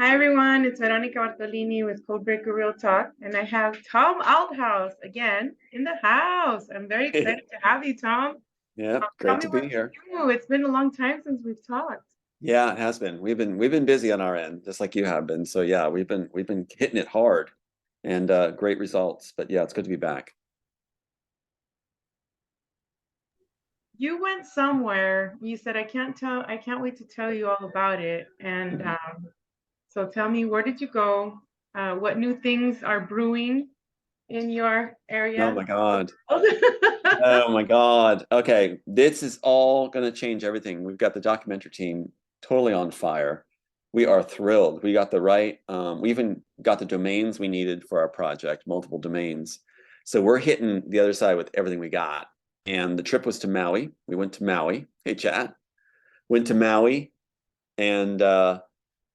Hi everyone, it's Veronica Bartolini with Codebreaker Real Talk, and I have Tom Althouse again in the house. I'm very excited to have you, Tom. Yeah, Tell great me to be what here. you do. It's been a long time since we've talked. Yeah, it has been. We've been busy on our end, just like you have been. So yeah, we've been hitting it hard and great results. But yeah, it's good to be back. You went somewhere. You said I can't wait to tell you all about it. And Mhm. so tell me, where did you go? What new things are brewing in your Oh area? my God. Oh my God. Okay, this is all going to change everything. We've got the documentary team totally on fire. We are thrilled. We got the right, we even got the domains we needed for our project, multiple domains. So we're hitting the other side with everything we got. And the trip was to Maui. We went to Maui. Hey, chat. Went to Maui and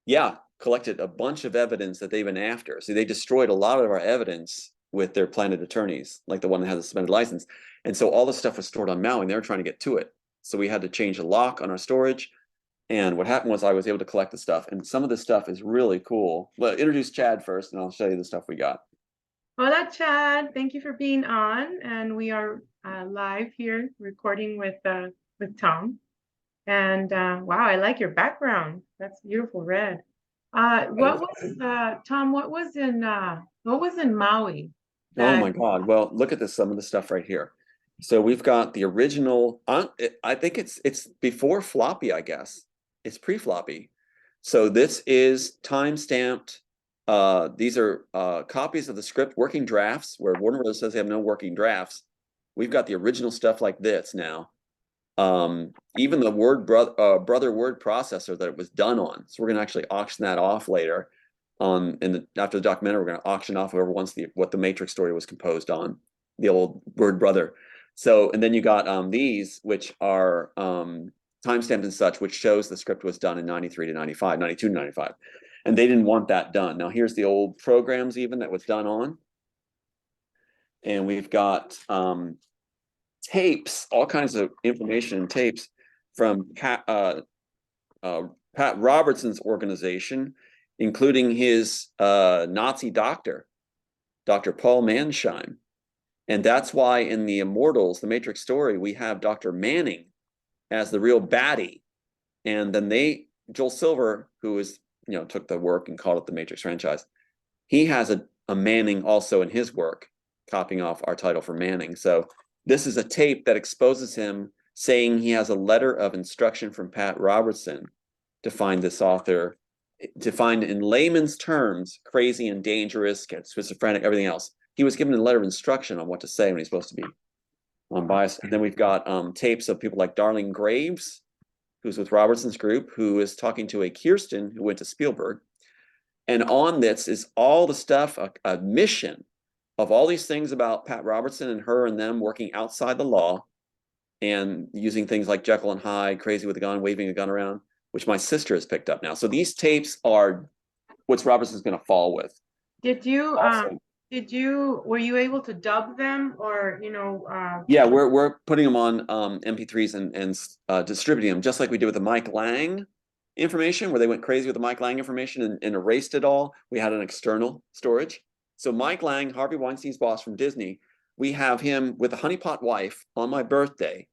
yeah, collected a bunch of evidence that they've been after. So they destroyed a lot of our evidence with their planted attorneys, like the one that has a suspended license. And so all the stuff was stored on Maui and they were trying to get to it. So we had to change the lock on our storage. And what happened was I was able to collect the stuff. And some of this stuff is really cool. But introduce Chad first and I'll show you the stuff we got. Hola, Chad. Thank you for being on. And we are live here recording with Tom. And wow, I like your background. That's beautiful red. What was Tom? What was in Maui? Oh That my God. Well, look at this, some of the stuff right here. So we've got the original, I think it's before floppy, I guess. It's pre-floppy. So this is time-stamped. These are copies of the script, working drafts, where Warner Bros. Says they have no working drafts. We've got the original stuff like this now. Even the brother word processor that it was done on. So we're going to actually auction that off later after the documentary. We're going to auction off whoever wants what the Matrix story was composed on, the old word brother. So, and then you got these, which are timestamped and such, which shows the script was done in 93 to 95, 92 to 95. And they didn't want that done. Now here's the old programs even that was done on. And we've got tapes, all kinds of information and tapes from Pat Robertson's organization, including his Nazi doctor, Dr. Paul Mansheim. And that's why in the Immortals, the Matrix story, we have Dr. Manning as the real baddie. And then Joel Silver, who took the work and called it the Matrix franchise, he has a Manning also in his work, copying off our title for Manning. So this is a tape that exposes him saying he has a letter of instruction from Pat Robertson to find this author, to find in layman's terms, crazy and dangerous, get schizophrenic, everything else. He was given a letter of instruction on what to say when he's supposed to be unbiased. And then we've got tapes of people like Darling Graves, who's with Robertson's group, who is talking to a Kirsten who went to Spielberg. And on this is all the stuff, a mission of all these things about Pat Robertson and her and them working outside the law and using things like Jekyll and Hyde, crazy with a gun, waving a gun around, which my sister has picked up now. So these tapes are what's Robertson's going to fall with. did you Also, were you able to dub them or yeah, we're putting them on MP3s and distributing them just like we did with the Mike Lang information, where they went crazy with the Mike Lang information and erased it all. We had an external storage. So Mike Lang, Harvey Weinstein's boss from Disney, we have him with a honeypot wife on my birthday,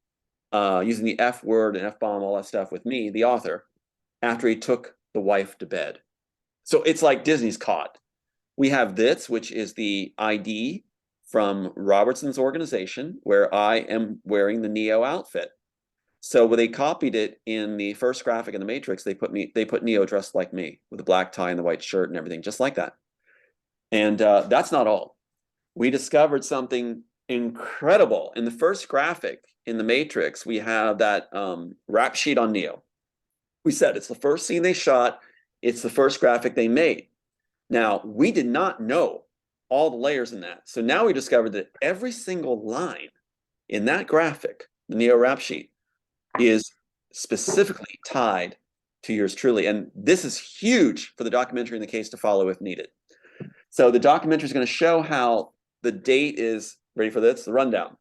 using the F word and F bomb, all that stuff with me, the author, after he took the wife to bed. So it's like Disney's caught. We have this, which is the ID from Robertson's organization, where I am wearing the Neo outfit. So when they copied it in the first graphic in the Matrix, they put Neo dressed like me with the black tie and the white shirt and everything, just like that. And that's not all. We discovered something incredible in the first graphic in the Matrix. We have that rap sheet on Neo. We said it's the first scene they shot. It's the first graphic they made. Now, we did not know all the layers in that. So now we discovered that every single line in that graphic, the Neo rap sheet, is specifically tied to yours truly. And this is huge for the documentary and the case to follow if needed. So the documentary is going to show how the date is, ready for this, the rundown.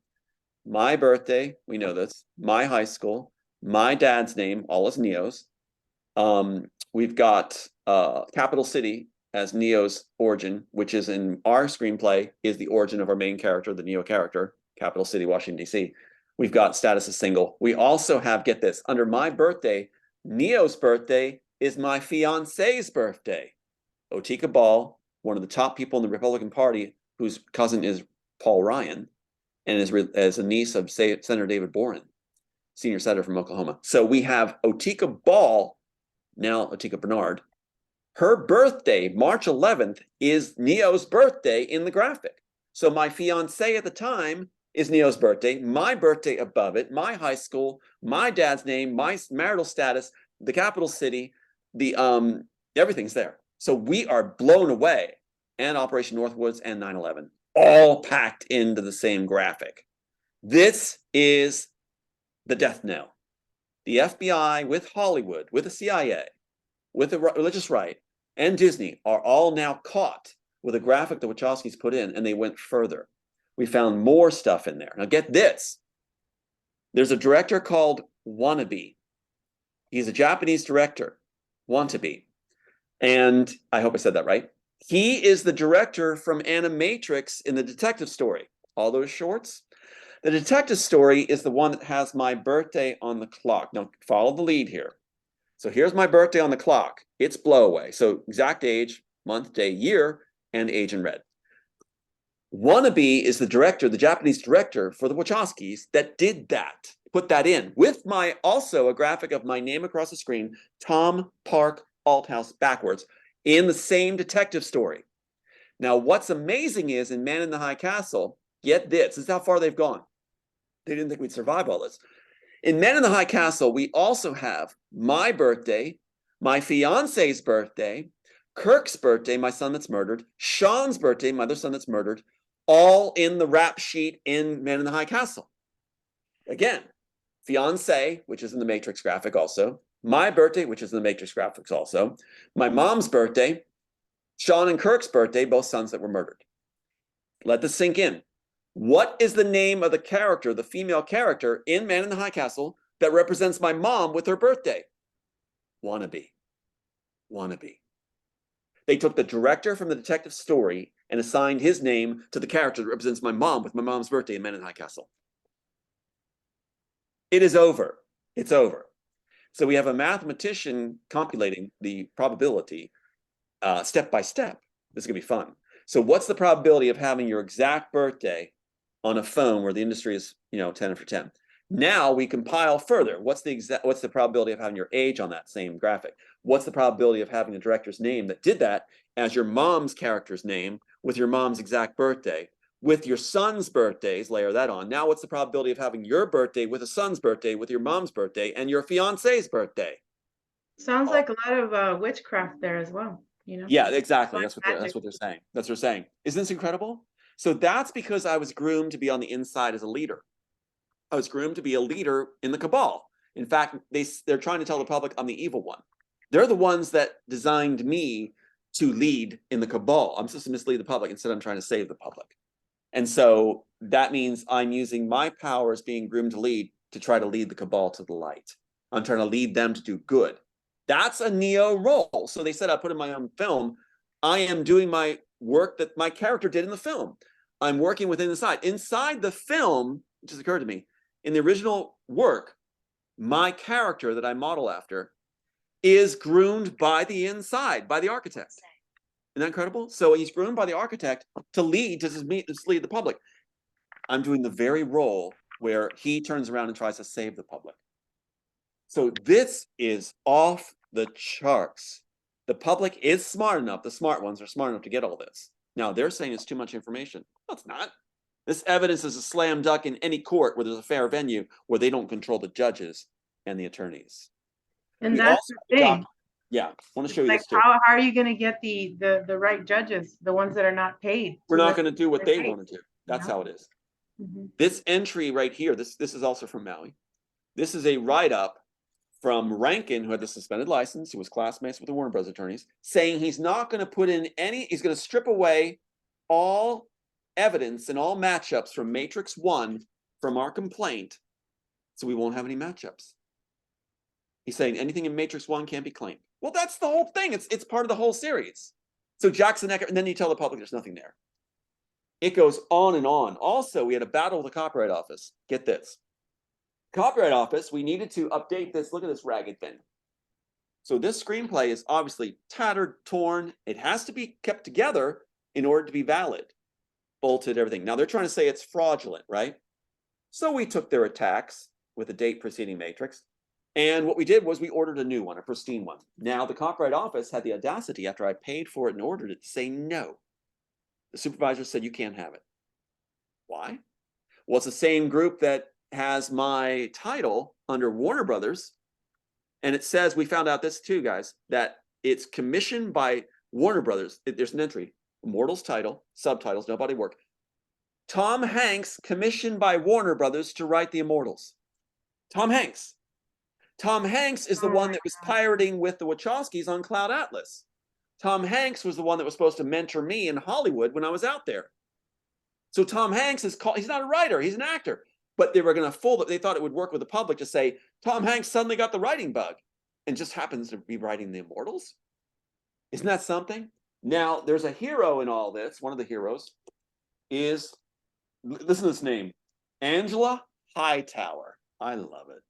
My birthday, we know this, my high school, my dad's name, all is Neo's, we've got capital city as Neo's origin, which is in our screenplay is the origin of our main character, the Neo character, capital city, Washington, D.C. We've got status as single. We also have, get this, under my birthday, Neo's birthday is my fiance's birthday. Otika Ball, one of the top people in the Republican Party, whose cousin is Paul Ryan, and is a niece of Senator David Boren, senior senator from Oklahoma. So we have Otika Ball, now Otika Bernard. Her birthday, March 11th, is Neo's birthday in the graphic. So my fiance at the time is Neo's birthday, my birthday above it, my high school, my dad's name, my marital status, the capital city, the everything's there. So we are blown away, and Operation Northwoods and 9/11, all packed into the same graphic. This is the death knell. The FBI with Hollywood, with the CIA, with the religious right, and Disney are all now caught with a graphic the Wachowskis put in, and they went further. We found more stuff in there. Now get this. There's a director called Wannabe. He's a Japanese director, Wannabe. And I hope I said that right. He is the director from Animatrix in the detective story. All those shorts. The detective story is the one that has my birthday on the clock. Now follow the lead here. So here's my birthday on the clock. It's blowaway. So exact age, month, day, year, and age in red. Wannabe is the director, the Japanese director for the Wachowskis that did that. Put that in with my also a graphic of my name across the screen, Tom Park Althouse backwards in the same detective story. Now, what's amazing is in Man in the High Castle, get this is how far they've gone. They didn't think we'd survive all this. In Man in the High Castle, we also have my birthday, my fiance's birthday, Kirk's birthday, my son that's murdered, Sean's birthday, my other son that's murdered, all in the rap sheet in Man in the High Castle. Again, fiance, which is in the Matrix graphic also, my birthday, which is in the Matrix graphics also, my mom's birthday, Sean and Kirk's birthday, both sons that were murdered. Let this sink in. What is the name of the character, the female character in Man in the High Castle that represents my mom with her birthday? Wannabe. Wannabe. They took the director from the detective story and assigned his name to the character that represents my mom with my mom's birthday in Man in the High Castle. It is over. It's over. So we have a mathematician compulating the probability step by step. This is going to be fun. So what's the probability of having your exact birthday on a phone where the industry is, 10 for 10? Now we compile further. What's the probability of having your age on that same graphic? What's the probability of having the director's name that did that as your mom's character's name with your mom's exact birthday? With your son's birthdays, layer that on. Now what's the probability of having your birthday with a son's birthday, with your mom's birthday, and your fiance's birthday? Sounds like a lot of witchcraft there as well, Yeah, exactly. Black That's what magic. they're saying. That's what they're saying. Isn't this incredible? So that's because I was groomed to be on the inside as a leader. I was groomed to be a leader in the cabal. In fact, they're trying to tell the public I'm the evil one. They're the ones that designed me to lead in the cabal. I'm supposed to mislead the public. Instead, I'm trying to save the public. And so that means I'm using my power as being groomed to lead to try to lead the cabal to the light. I'm trying to lead them to do good. That's a Neo role. So they said I put in my own film, I am doing my work that my character did in the film. I'm working within inside the film, which has occurred to me, in the original work, my character that I model after is groomed by the inside, by the architect. Isn't that incredible? So he's groomed by the architect to lead the public. I'm doing the very role where he turns around and tries to save the public. So this is off the charts. The public is smart enough, the smart ones are smart enough to get all this. Now they're saying it's too much information. No, it's not. This evidence is a slam dunk in any court where there's a fair venue where they don't control the judges and the attorneys. And We that's also the thing. Yeah, I want to show you Like this too. how are you going to get the right judges, the ones that are not paid? We're not going to do what they want to do. That's Yeah. how it is. This entry right here, this is also from Maui. This is a write-up from Rankin, who had the suspended license, who was classmates with the Warner Bros. Attorneys, saying he's not going to put in he's going to strip away all evidence and all matchups from Matrix 1 from our complaint, so we won't have any matchups. He's saying anything in Matrix 1 can't be claimed. Well, that's the whole thing. It's part of the whole series. So Jackson Ecker, and then you tell the public there's nothing there. It goes on and on. Also, we had a battle with the Copyright Office. Get this. Copyright Office, we needed to update this. Look at this ragged thing. So this screenplay is obviously tattered, torn. It has to be kept together in order to be valid. Bolted, everything. Now they're trying to say it's fraudulent, right? So we took their attacks with a date preceding matrix. And what we did was we ordered a new one, a pristine one. Now the Copyright Office had the audacity, after I paid for it and ordered it, to say no. The supervisor said, you can't have it. Why? Well, it's the same group that has my title under Warner Brothers. And it says, we found out this too, guys, that it's commissioned by Warner Brothers. There's an entry, Immortals title, subtitles, no body work. Tom Hanks commissioned by Warner Brothers to write The Immortals. Tom Hanks. Tom Hanks is the one that was pirating with the Wachowskis on Cloud Atlas. Tom Hanks was the one that was supposed to mentor me in Hollywood when I was out there. So Tom Hanks is called, he's not a writer, he's an actor. But they were going to fool it. They thought it would work with the public to say, Tom Hanks suddenly got the writing bug and just happens to be writing The Immortals. Isn't that something? Now, there's a hero in all this. One of the heroes is, listen to this name, Angela Hightower. I love it.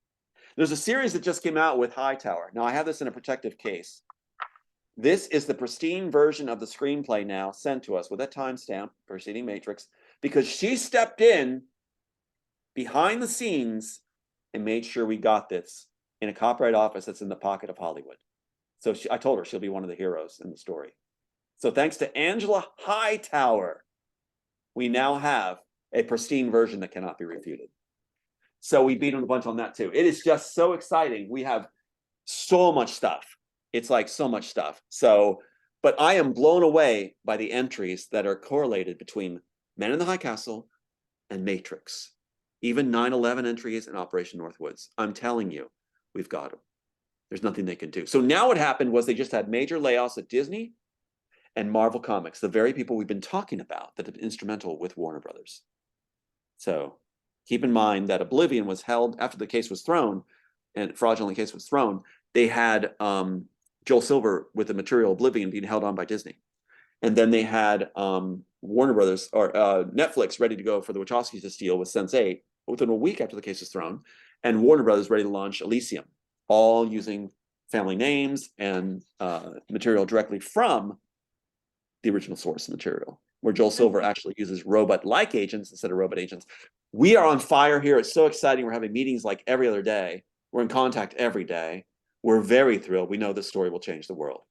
There's a series that just came out with Hightower. Now, I have this in a protective case. This is the pristine version of the screenplay now sent to us with a timestamp, preceding matrix, because she stepped in behind the scenes and made sure we got this in a copyright office that's in the pocket of Hollywood. So I told her she'll be one of the heroes in the story. So thanks to Angela Hightower, we now have a pristine version that cannot be refuted. So we beat them a bunch on that too. It is just so exciting. We have so much stuff. It's like so much stuff. So, but I am blown away by the entries that are correlated between Men in the High Castle and Matrix. Even 9/11 entries and Operation Northwoods. I'm telling you, we've got them. There's nothing they can do. So now what happened was they just had major layoffs at Disney and Marvel Comics, the very people we've been talking about that have been instrumental with Warner Brothers. So keep in mind that Oblivion was held after the case was thrown, and fraudulent case was thrown. They had Joel Silver with the material Oblivion being held on by Disney. And then they had Warner Brothers or Netflix ready to go for the Wachowskis to steal with Sense8 within a week after the case was thrown, and Warner Brothers ready to launch Elysium, all using family names and material directly from the original source material, where Joel Silver actually uses robot-like agents instead of robot agents. We are on fire here. It's so exciting. We're having meetings like every other day. We're in contact every day. We're very thrilled. We know this story will change the world.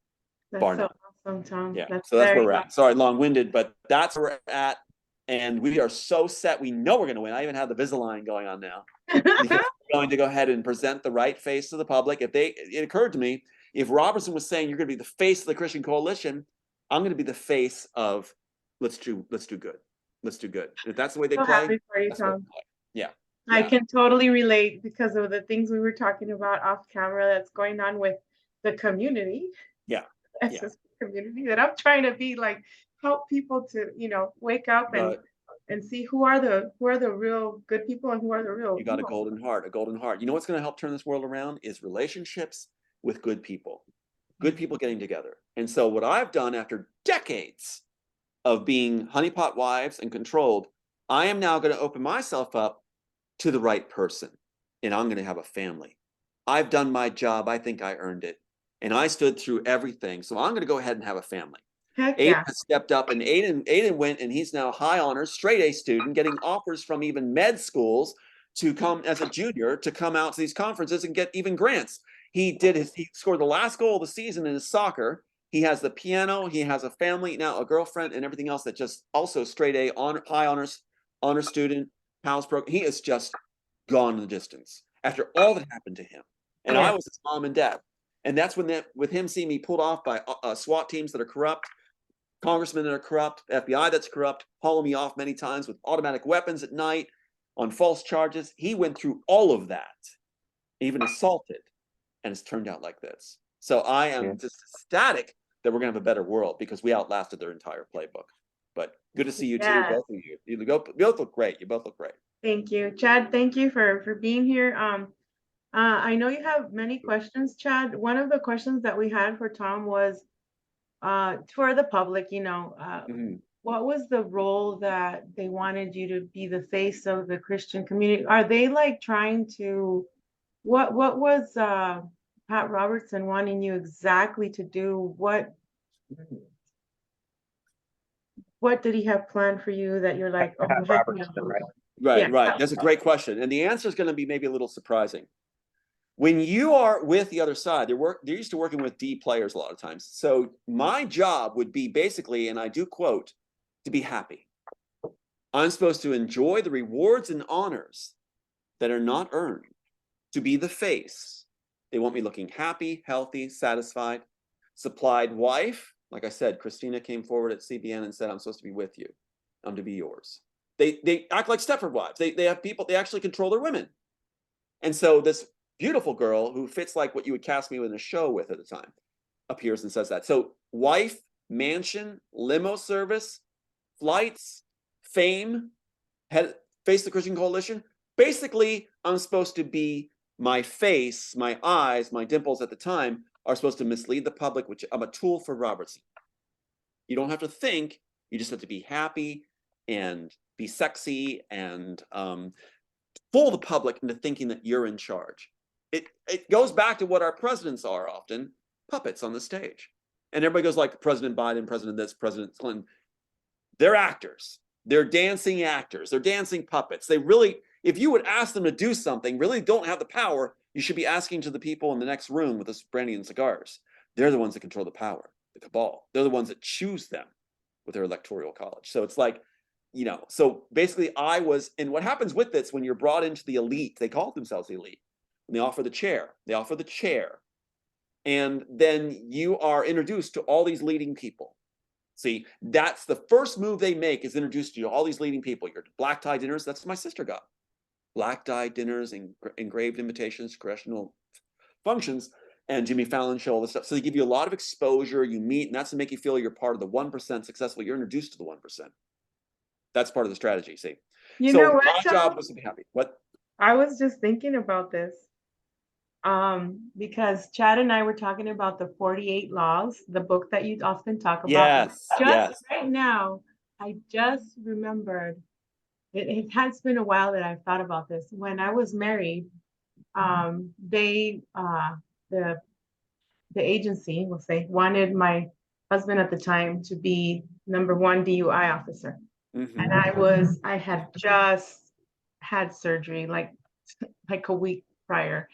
That's so awesome, Tom. Yeah, That's so that's where we're awesome. at. Sorry, long-winded, but that's where we're at. And we are so set. We know we're going to win. I even have the Invisalign going on now. Because we're going to go ahead and present the right face to the public. It occurred to me, if Robertson was saying you're going to be the face of the Christian coalition, I'm going to be the face of let's do good. Let's do good. If that's the way they So play, happy for you, that's what Tom. they play. Yeah. I Yeah. can totally relate because of the things we were talking about off camera that's going on with the community. Yeah. SS community that I'm trying to be like help people to, wake up and see who are the real good people and who are the real You got evil. a golden heart, a golden heart. You know what's going to help turn this world around is relationships with good people getting together. And so what I've done after decades of being honeypot wives and controlled, I am now going to open myself up to the right person, and I'm going to have a family. I've done my job. I think I earned it. And I stood through everything. So I'm going to go ahead and have a family. Heck Aiden yeah. has stepped up, and Aiden went, and he's now high honors, straight A student, getting offers from even med schools to come as a junior to come out to these conferences and get even grants. He scored the last goal of the season in his soccer. He has the piano, he has a family, now a girlfriend, and everything else that just also straight A, high honor student, house program. He is just gone in the distance after all that happened to him. And I was his mom and dad. And that's when with him seeing me pulled off by SWAT teams that are corrupt, congressmen that are corrupt, FBI that's corrupt, hauling me off many times with automatic weapons at night on false charges. He went through all of that, even assaulted, and it's turned out like this. So I am just ecstatic that we're going to have a better world because we outlasted their entire playbook. But good to see you too, both of you. You both look great. You both look great. Thank you, Chad. Thank you for being here. I know you have many questions, Chad. One of the questions that we had for Tom was for the public, Mhm. what was the role that they wanted you to be the face of the Christian community? Are they like trying to, what was Pat Robertson wanting you exactly to do? What did he have planned for you that you're like, oh, Pat heck Robertson, no. right? Yeah. Right, right. That's a great question. And the answer is going to be maybe a little surprising. When you are with the other side, they're used to working with D players a lot of times. So my job would be basically, and I do quote, to be happy. I'm supposed to enjoy the rewards and honors that are not earned, to be the face. They want me looking happy, healthy, satisfied. Supplied wife, like I said, Christina came forward at CBN and said, I'm supposed to be with you. I'm to be yours. They act like Stepford wives. They have people, they actually control their women. And so this beautiful girl who fits like what you would cast me in a show with at the time appears and says that. So wife, mansion, limo service, flights, fame, head, face the Christian Coalition. Basically, I'm supposed to be my face, my eyes, my dimples at the time are supposed to mislead the public, which I'm a tool for Robertson. You don't have to think, you just have to be happy and be sexy and fool the public into thinking that you're in charge. It goes back to what our presidents are often, puppets on the stage. And everybody goes like President Biden, President this, President Clinton. They're actors. They're dancing actors. They're dancing puppets. They really, if you would ask them to do something, really don't have the power, you should be asking to the people in the next room with the brandy and cigars. They're the ones that control the power, the cabal. They're the ones that choose them with their electoral college. So it's like, so basically I was, and what happens with this when you're brought into the elite, they call themselves the elite, and they offer the chair. And then you are introduced to all these leading people. See, that's the first move they make is introduce you to all these leading people. Your black tie dinners, that's what my sister got. Black tie dinners, engraved invitations, congressional functions, and Jimmy Fallon show, all this stuff. So they give you a lot of exposure, you meet, and that's to make you feel you're part of the 1% successful. You're introduced to the 1%. That's part of the strategy, see. You know So what, my job Tom? was to be happy. What? I was just thinking about this. Because Chad and I were talking about the 48 Laws, the book that you often talk about. Yes, Just yes. right now, I just remembered, it has been a while that I've thought about this. When I was married, they the the agency, we'll say, wanted my husband at the time to be number one DUI officer. Mm-hmm. And I had just had surgery like a week prior,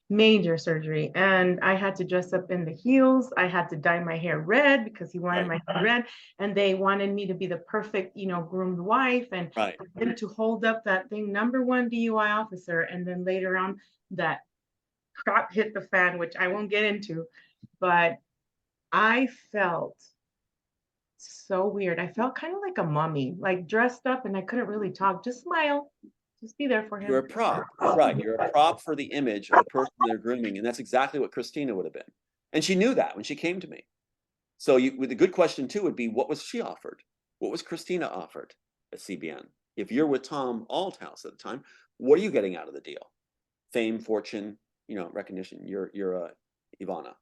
major surgery. And I had to dress up in the heels. I had to dye my hair red because he wanted my hair red. And they wanted me to be the perfect, groomed wife and then to hold up that thing, number one DUI officer. And then later on, that crap hit the fan, which I won't get into, but I felt so weird. I felt kind of like a mummy, like dressed up and I couldn't really talk. Just smile, just be there for him. You're a prop, right? You're a prop for the image of the person they're grooming, and that's exactly what Christina would have been. And she knew that when she came to me. So with a good question too would be, what was she offered? What was Christina offered at CBN? If you're with Tom Althouse at the time, what are you getting out of the deal? Fame, fortune, recognition. You're Ivana.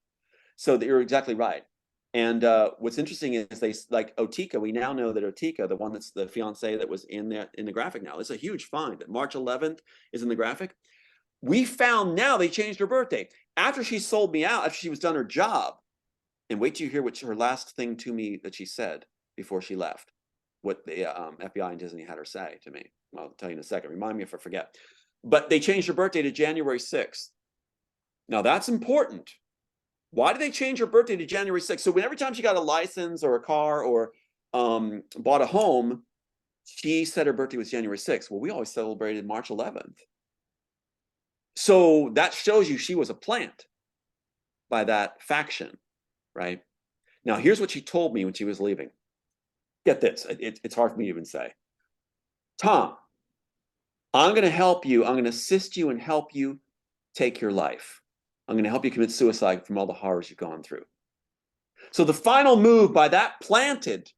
So you're exactly right. And what's interesting is they like Otika. We now know that Otika, the one that's the fiance that was in the graphic now, it's a huge find. That March 11th is in the graphic. We found now they changed her birthday after she sold me out. After she was done her job, and wait till you hear what her last thing to me that she said before she left. What the FBI and Disney had her say to me. I'll tell you in a second. Remind me if I forget. But they changed her birthday to January 6th. Now that's important. Why did they change her birthday to January 6th? So every time she got a license or a car or bought a home, she said her birthday was January 6th. Well, we always celebrated March 11th. So that shows you she was a plant by that faction, right? Now, here's what she told me when she was leaving. Get this. It's hard for me to even say. Tom, I'm going to help you. I'm going to assist you and help you take your life. I'm going to help you commit suicide from all the horrors you've gone through. So the final move by that planted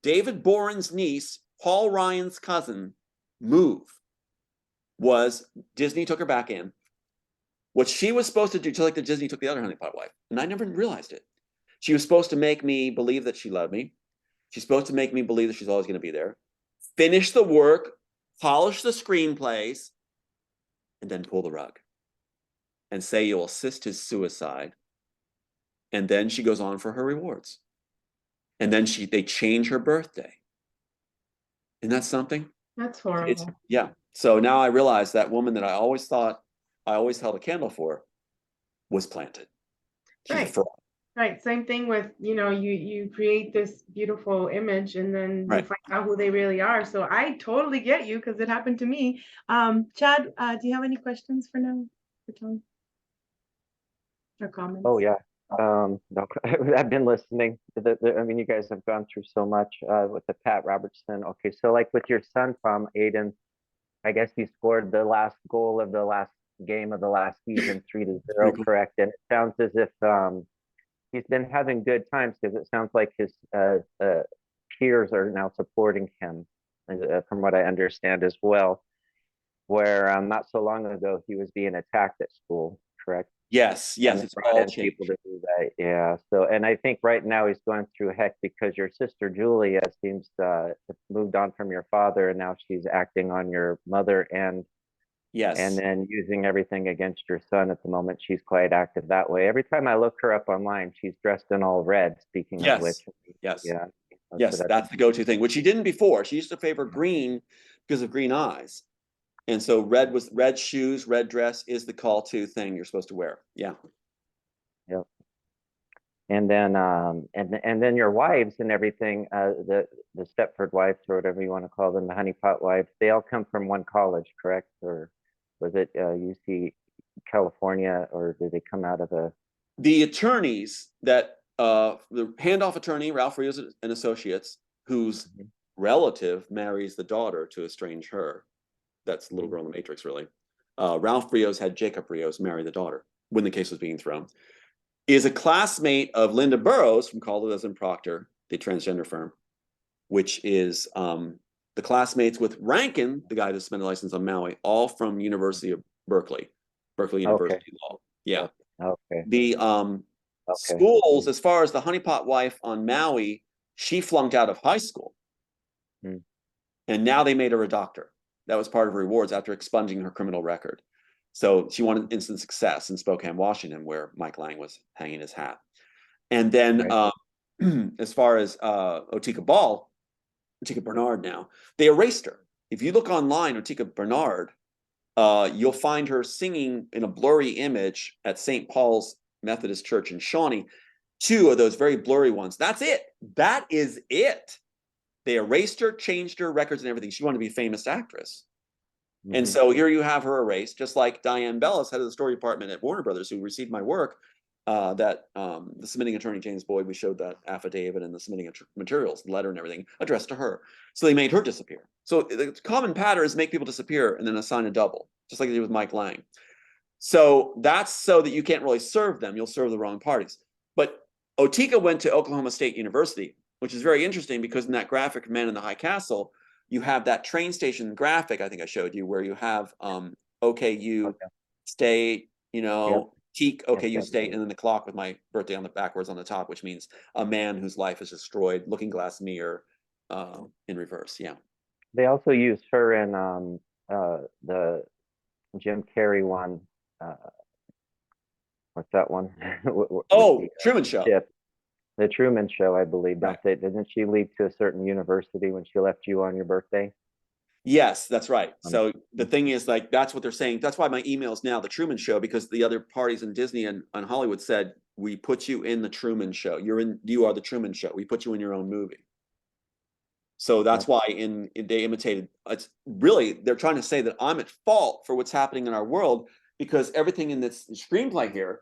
David Boren's niece, Paul Ryan's cousin, move was Disney took her back in. What she was supposed to do, just like the Disney took the other honeypot wife, and I never realized it. She was supposed to make me believe that she loved me. She's supposed to make me believe that she's always going to be there. Finish the work, polish the screenplays, and then pull the rug and say you'll assist his suicide. And then she goes on for her rewards. And then they change her birthday. Isn't that something? That's horrible. Yeah. So now I realize that woman that I always thought I always held a candle for was planted. She's a Right. fraud. Right. Same thing with, you create this beautiful image and then you Right. find out who they really are. So I totally get you because it happened to me. Chad, do you have any questions for now for Tom or comments? Oh yeah. No, I've been listening. I mean, you guys have gone through so much with the Pat Robertson. Okay, so like with your son, Tom Aiden, I guess he scored the last goal of the last game of the last season, 3-0, Cool. correct? And it sounds as if he's been having good times because it sounds like his peers are now supporting him, from what I understand as well. Where not so long ago he was being attacked at school, correct? Yes, And it's brought all in changed. people to do that. Yeah. So, and I think right now he's going through heck because your sister Julia seems to have moved on from your father, and now she's acting on your mother and Yes. then using everything against your son at the moment. She's quite active that way. Every time I look her up online, she's dressed in all red. Speaking of which, Yes. yeah. Yes, that's the go-to thing, which she didn't before. She used to favor green because of green eyes. And so red shoes, red dress is the call to thing you're supposed to wear. Yeah. Yeah. And then and then your wives and everything, the Stepford wives or whatever you want to call them, the honeypot wives, they all come from one college, correct? Or was it UC California, or did they come out of a? The attorneys that the handoff attorney, Ralph Rios and Associates, whose relative marries the daughter to estrange her. That's the little girl in the Matrix, really. Ralph Rios had Jacob Rios marry the daughter when the case was being thrown. Is a classmate of Linda Burrows from Althouse and Proctor, the transgender firm, which is the classmates with Rankin, the guy that suspended license on Maui, all from University of Berkeley University Law. Yeah. Okay. The Okay. schools, as far as the honeypot wife on Maui, she flunked out of high school. Hmm. And now they made her a doctor. That was part of her rewards after expunging her criminal record. So she wanted instant success in Spokane, Washington, where Mike Lang was hanging his hat. And then Right. as far as Otika Bernard now, they erased her. If you look online, Otika Bernard, you'll find her singing in a blurry image at St. Paul's Methodist Church in Shawnee. Two of those very blurry ones. That's it. That is it. They erased her, changed her records and everything. She wanted to be a famous actress. Mm-hmm. And so here you have her erased, just like Diane Bellis, head of the story department at Warner Brothers, who received my work. The submitting attorney James Boyd, we showed that affidavit and the submitting materials, the letter and everything addressed to her. So they made her disappear. So the common pattern is make people disappear and then assign a double, just like they did with Mike Lang. So that's so that you can't really serve them. You'll serve the wrong parties. But Otika went to Oklahoma State University, which is very interesting because in that graphic, Man in the High Castle, you have that train station graphic I think I showed you where you have OKU State, Teak, OKU State, and then the clock with my birthday on the backwards on the top, which means a man whose life is destroyed, looking glass mirror in reverse. Yeah. They also used her in the Jim Carrey one. What's that one? Oh, Truman Show. Chip. The Truman Show, I believe. Right. Didn't she leave to a certain university when she left you on your birthday? Yes, that's right. So the thing is, like, that's what they're saying. That's why my email's now the Truman Show, because the other parties in Disney and Hollywood said, we put you in the Truman Show. You are the Truman Show. We put you in your own movie. So that's why they imitated. It's really, they're trying to say that I'm at fault for what's happening in our world because everything in this screenplay here,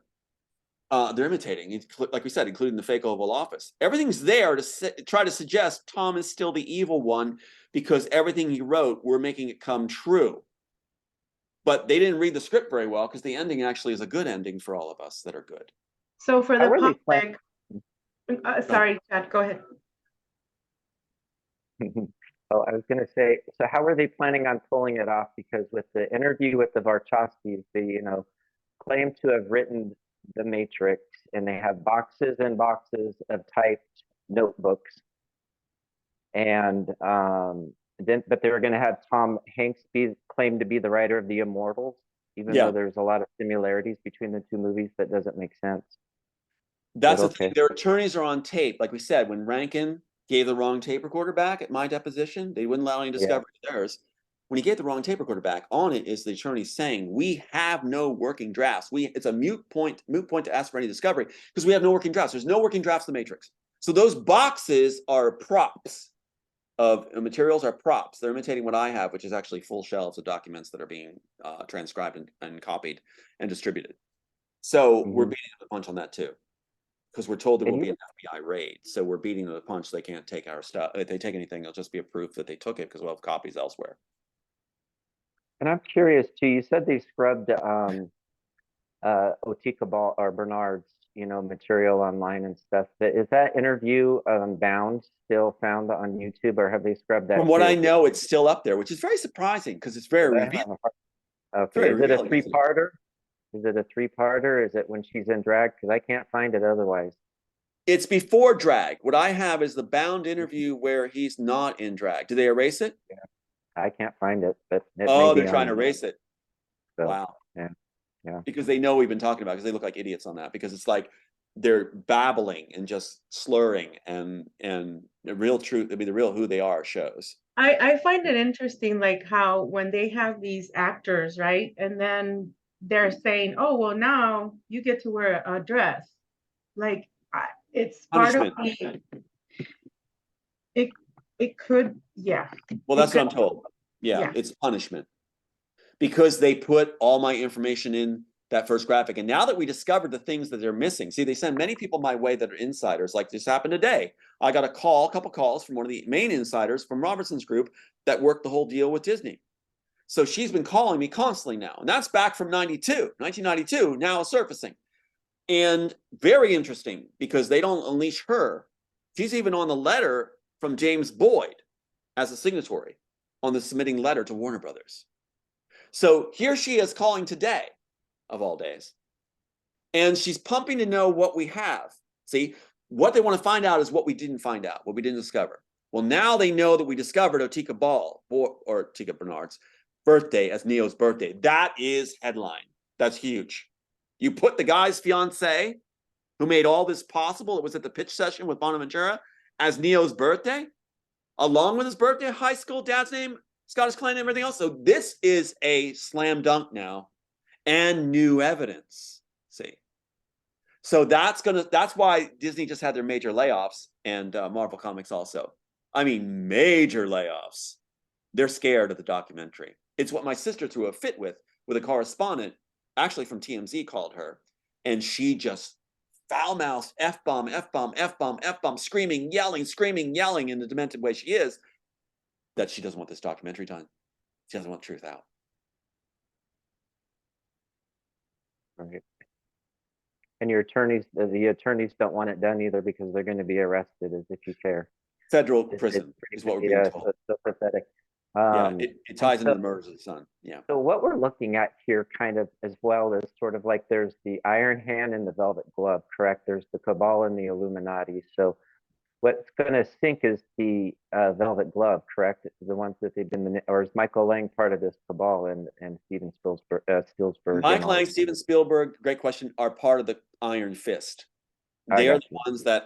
they're imitating, like we said, including the fake Oval Office. Everything's there to try to suggest Tom is still the evil one because everything he wrote, we're making it come true. But they didn't read the script very well because the ending actually is a good ending for all of us that are good. So for the public, Go sorry, Chad, go ahead. Oh, I was going to say, so how are they planning on pulling it off? Because with the interview with the Varchowskis, the claim to have written the Matrix, and they have boxes and boxes of typed notebooks. And but they were going to have Tom Hanks claim to be the writer of The Immortals, even though there's a lot of similarities between the two movies. That doesn't make sense. That's the thing. Their attorneys are on tape. Like we said, when Rankin gave the wrong tape recorder back at my deposition, they wouldn't allow any discovery of theirs. When he gave the wrong tape recorder back, on it is the attorney saying, we have no working drafts. It's a moot point to ask for any discovery because we have no working drafts. There's no working drafts of the Matrix. So those boxes are props of materials, are props. They're imitating what I have, which is actually full shelves of documents that are being transcribed and copied and distributed. So we're beating the punch on that too, because we're told there will be an FBI raid. So we're beating the punch. They can't take our stuff. If they take anything, it'll just be a proof that they took it because we'll have copies elsewhere. And I'm curious too, you said they scrubbed Otika Ball or Bernard's, material online and stuff. But is that interview Bound still found on YouTube, or have they scrubbed that? From what I know, it's still up there, which is very surprising because it's very revealing. Okay, is it a three-parter? Is it a three-parter? Is it when she's in drag? Because I can't find it otherwise. It's before drag. What I have is the Bound interview where he's not in drag. Did they erase it? Yeah. I can't find it, but they're trying to erase it. So, wow. Yeah. Because they know we've been talking about it, because they look like idiots on that, because it's like they're babbling and just slurring, and the real truth, the real who they are shows. I find it interesting, like how when they have these actors, right? And then they're saying, oh, well, now you get to wear a dress. Like it's Punishment. part of it could, yeah. Well, that's what I'm told. Yeah, it's punishment. Because they put all my information in that first graphic. And now that we discovered the things that they're missing, see, they send many people my way that are insiders. Like this happened today. I got a couple calls from one of the main insiders from Robertson's group that worked the whole deal with Disney. So she's been calling me constantly now. And that's back from 1992, now surfacing. And very interesting because they don't unleash her. She's even on the letter from James Boyd as a signatory on the submitting letter to Warner Brothers. So here she is calling today, of all days, and she's pumping to know what we have. See, what they want to find out is what we didn't find out, what we didn't discover. Well, now they know that we discovered Otika Ball, or Otika Bernard's birthday as Neo's birthday. That is headline. That's huge. You put the guy's fiance, who made all this possible, it was at the pitch session with Bonaventura, as Neo's birthday, along with his birthday, high school, dad's name, Scottish clan, and everything else. So this is a slam dunk now, and new evidence. See, so that's why Disney just had their major layoffs, and Marvel Comics also. I mean, major layoffs. They're scared of the documentary. It's what my sister threw a fit with a correspondent, actually from TMZ, called her, and she just foul-mouthed F-bomb, F-bomb, F-bomb, F-bomb, screaming, yelling in the demented way she is, that she doesn't want this documentary done. She doesn't want the truth out. Right. And your attorneys, the attorneys don't want it done either because they're going to be arrested as if you care. Federal prison is what we're being told. So pathetic. It ties into the murders of the son. Yeah. So what we're looking at here kind of as well is sort of like there's the Iron Hand and the Velvet Glove, correct? There's the Cabal and the Illuminati. So what's going to sink is the Velvet Glove, correct? The ones that they've been, or is Michael Lang part of this cabal and Steven Spielberg? Michael Lang, Steven Spielberg, great question, are part of the Iron Fist. They are the ones that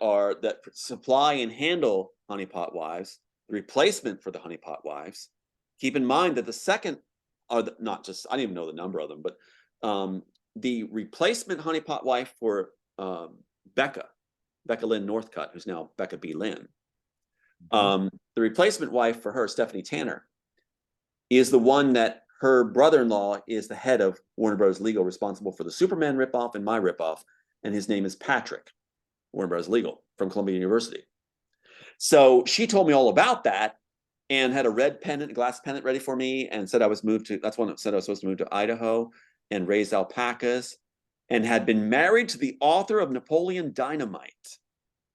supply and handle honeypot wives, the replacement for the honeypot wives. Keep in mind that the second are not just, I don't even know the number of them, but the replacement honeypot wife for Becca Lynn Northcutt, who's now Becca B. Lynn. The replacement wife for her, Stephanie Tanner, is the one that her brother-in-law is the head of Warner Bros. Legal, responsible for the Superman ripoff and my ripoff, and his name is Patrick, Warner Bros. Legal, from Columbia University. So she told me all about that and had a red pendant, a glass pendant ready for me, and said I was that's one that said I was supposed to move to Idaho and raise alpacas, and had been married to the author of Napoleon Dynamite.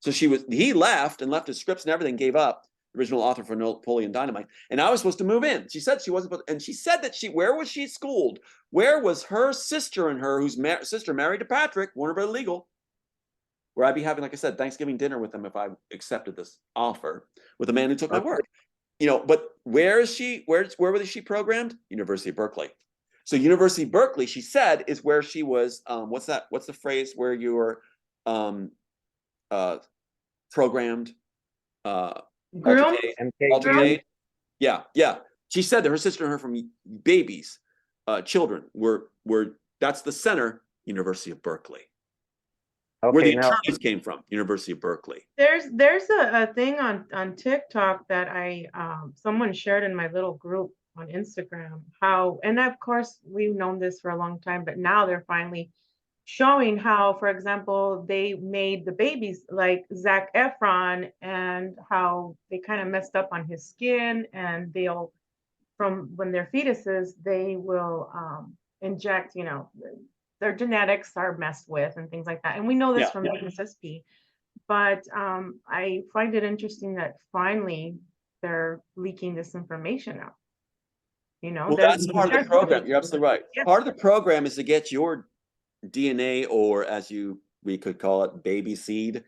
So he left and left his scripts and everything, gave up, original author for Napoleon Dynamite, and I was supposed to move in. She said she wasn't, and she said that where was she schooled? Where was her sister and her, whose sister married to Patrick, Warner Brother Legal, where I'd be having, like I said, Thanksgiving dinner with them if I accepted this offer with a man who took my work. But where is she? Where was she programmed? University of Berkeley. So University of Berkeley, she said, is where she was. What's that? What's the phrase where you were programmed? Groom? Altercade. Yeah. She said that her sister and her from babies, children were that's the center, University of Berkeley. Where the attorneys came from, University of Berkeley. There's a thing on TikTok that someone shared in my little group on Instagram, and of course we've known this for a long time, but now they're finally showing how, for example, they made the babies like Zac Efron, and how they kind of messed up on his skin, and from when they're fetuses, they will inject, their genetics are messed with and things like that. And we know this from SSP, but I find it interesting that finally they're leaking this information out. Well, that's part of the program. You're absolutely right. Yeah. Part of the program is to get your DNA, or as we could call it, baby seed.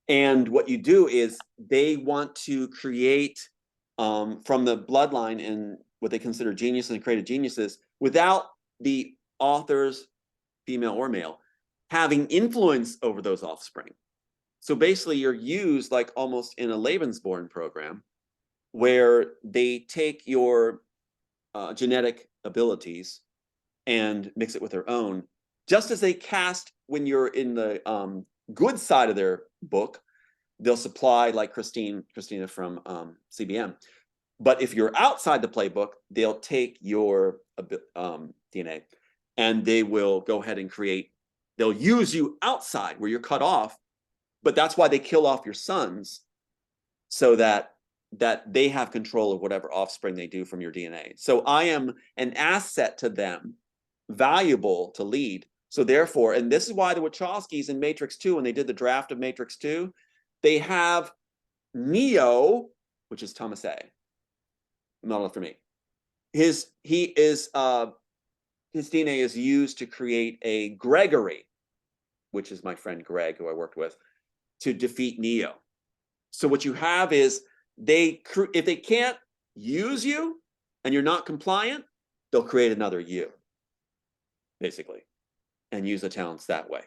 And what you do is they want to create from the bloodline and what they consider geniuses and creative geniuses, without the authors, female or male, having influence over those offspring. So basically you're used like almost in a Lebensborn program, where they take your genetic abilities and mix it with their own, just as they cast when you're in the good side of their book. They'll supply, like Christina from CBM. But if you're outside the playbook, they'll take your DNA and they will go ahead and they'll use you outside where you're cut off. But that's why they kill off your sons, so that they have control of whatever offspring they do from your DNA. So I am an asset to them, valuable to lead. So therefore, and this is why the Wachowskis in Matrix 2, when they did the draft of Matrix 2, they have Neo, which is Thomas A. Not after me. His DNA is used to create a Gregory, which is my friend Greg, who I worked with, to defeat Neo. So what you have is if they can't use you and you're not compliant, they'll create another you, basically, and use the talents that way.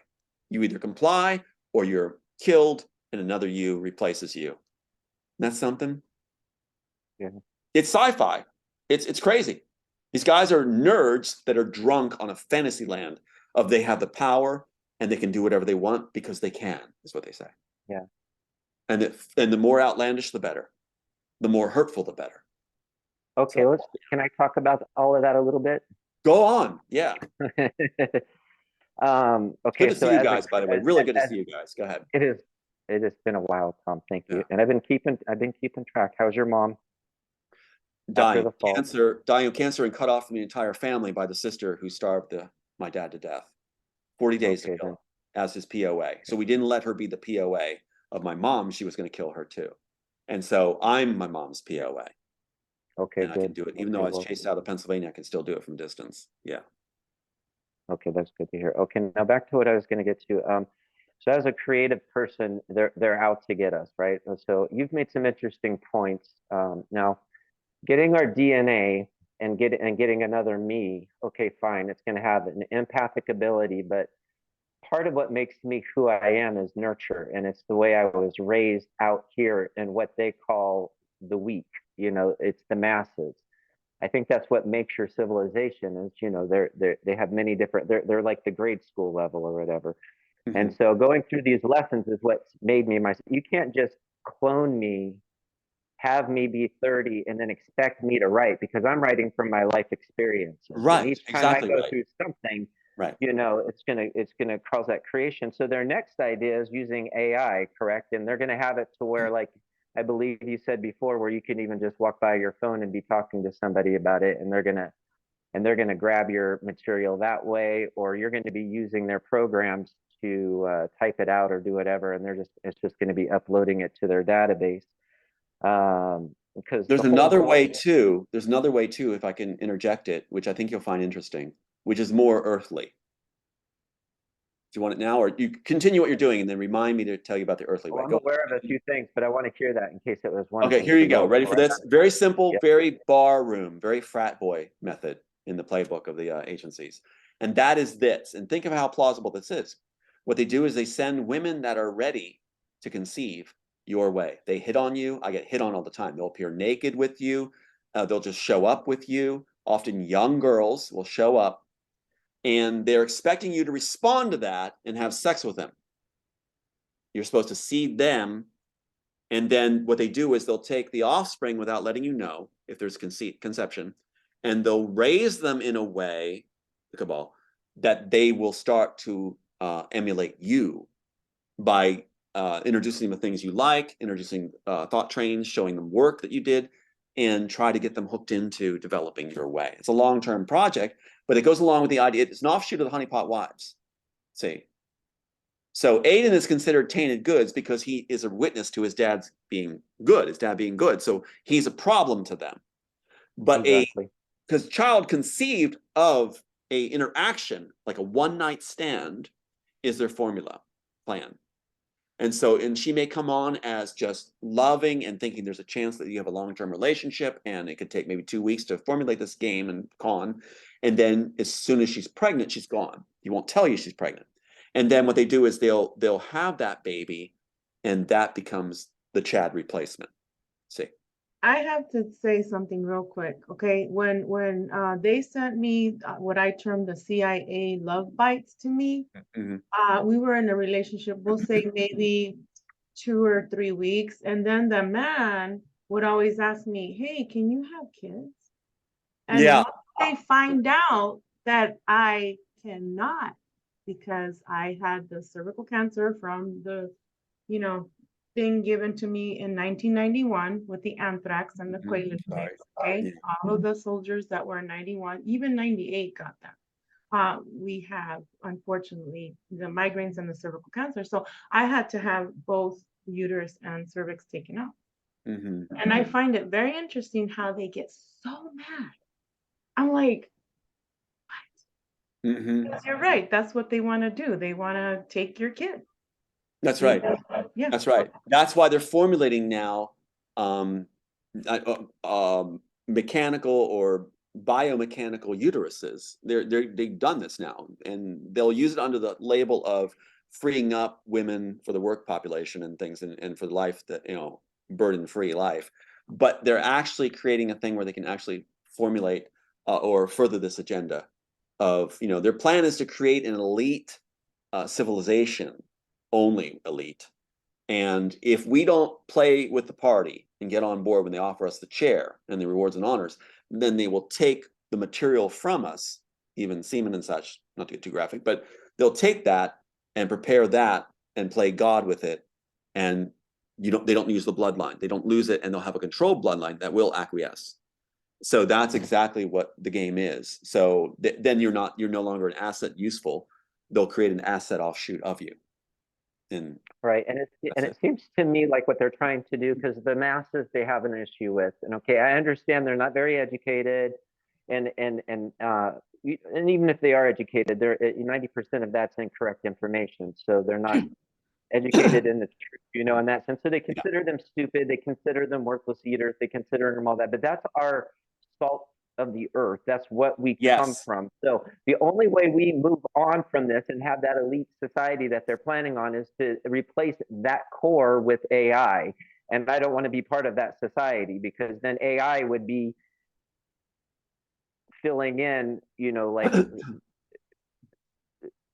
You either comply or you're killed and another you replaces you. And that's something. Yeah. It's sci-fi. It's crazy. These guys are nerds that are drunk on a fantasy land of they have the power and they can do whatever they want because they can, is what they say. Yeah. And the more outlandish, the better. The more hurtful, the better. Okay, can I talk about all of that a little bit? Go on. Yeah. Okay. Good to see you guys, by the way. Really good to see you guys. Go ahead. It has been a while, Tom. Thank you. Yeah. And I've been keeping track. How's your mom? Dying of cancer, and cut off from the entire family by the sister who starved my dad to death. 40 days to kill as his POA. So we didn't let her be the POA of my mom. She was going to kill her too. And so I'm my mom's POA. Okay, and I can do it. Even though I was chased out of Pennsylvania, I can still do it from distance. Yeah. Okay, that's good to hear. Okay, now back to what I was going to get to. So as a creative person, they're out to get us, right? So you've made some interesting points. Now, getting our DNA and getting another me, okay, fine, it's going to have an empathic ability, but part of what makes me who I am is nurture, and it's the way I was raised out here in what they call the weak. It's the masses. I think that's what makes your civilization is, they have many different, they're like the grade school level or whatever. Mm-hmm. And so going through these lessons is what made me myself. You can't just clone me, have me be 30 and then expect me to write, because I'm writing from my life experience. Right. And each time I go through something, right, it's gonna cause that creation. So their next idea is using AI, correct? And they're gonna have it to where, like I believe you said before, where you can even just walk by your phone and be talking to somebody about it, and they're gonna grab your material that way, or you're going to be using their programs to type it out or do whatever, and it's just going to be uploading it to their database. Because There's the whole another goal, way too. There's another way too, if I can interject it, which I think you'll find interesting, which is more earthly. Do you want it now, or you continue what you're doing and then remind me to tell you about the earthly way? I'm Go. aware of a few things, but I want to hear that in case it was one Okay, thing here you to go. go. Ready for this? Very simple, Yeah. very bar room, very frat boy method in the playbook of the agencies. And that is this. And think of how plausible this is. What they do is they send women that are ready to conceive your way. They hit on you. I get hit on all the time. They'll appear naked with you. They'll just show up with you. Often young girls will show up and they're expecting you to respond to that and have sex with them. You're supposed to see them. And then what they do is they'll take the offspring without letting you know if there's conception, and they'll raise them in a way, the cabal, that they will start to emulate you by introducing them to things you like, introducing thought trains, showing them work that you did, and try to get them hooked into developing your way. It's a long-term project, but it goes along with the idea. It's an offshoot of the honeypot wives. See? So Aiden is considered tainted goods because he is a witness to his dad's being good, his dad being good. So he's a problem to them. But Exactly. because child conceived of a interaction, like a one-night stand, is their formula plan. And she may come on as just loving and thinking there's a chance that you have a long-term relationship, and it could take maybe 2 weeks to formulate this game and con. And then as soon as she's pregnant, she's gone. He won't tell you she's pregnant. And then what they do is they'll have that baby, and that becomes the Chad replacement. See? I have to say something real quick, okay? When they sent me what I term the CIA love bites to me, we were in a relationship, we'll say maybe 2 or 3 weeks, and then the man would always ask me, "Hey, can you have kids?" And Yeah. once they find out that I cannot, because I had the cervical cancer from the, you know, thing given to me in 1991 with the anthrax and the Pwrlady, okay? Yeah. All of the soldiers that were in 91, even 98 got that. We have, unfortunately, the migraines and the cervical cancer. So I had to have both uterus and cervix taken out. And I find it very interesting how they get so mad. I'm like, because you're right. That's what they want to do. They want to take your kid. That's right. Yeah. That's right. That's why they're formulating now mechanical or biomechanical uteruses. They've done this now, and they'll use it under the label of freeing up women for the work population and things, and for life that, burden-free life. But they're actually creating a thing where they can actually formulate or further this agenda of, their plan is to create an elite civilization, only elite. And if we don't play with the party and get on board when they offer us the chair and the rewards and honors, then they will take the material from us, even semen and such, not to get too graphic, but they'll take that and prepare that and play God with it. And they don't use the bloodline. They don't lose it, and they'll have a controlled bloodline that will acquiesce. So that's exactly what the game is. So then you're no longer an asset useful. They'll create an asset offshoot of you. Right, and it seems to me like what they're trying to do, because the masses they have an issue with, and okay, I understand they're not very educated, and even if they are educated, they're 90% of that's incorrect information, so they're not educated in the truth, in that sense. So they consider them stupid, they consider them worthless eaters, they consider them all that, but that's our salt of the earth. That's what we come from. So the only way we move on from this and have that elite society that they're planning on is to replace that core with AI. And I don't want to be part of that society, because then AI would be filling in, like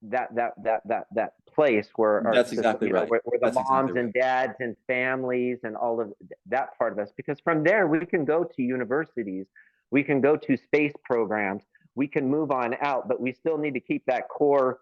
that place where that's exactly right. Where the that's moms exactly and dads and families and all of that part of us, because from there we can go to universities, we can go to space programs, we can move on out, but we still need to keep that core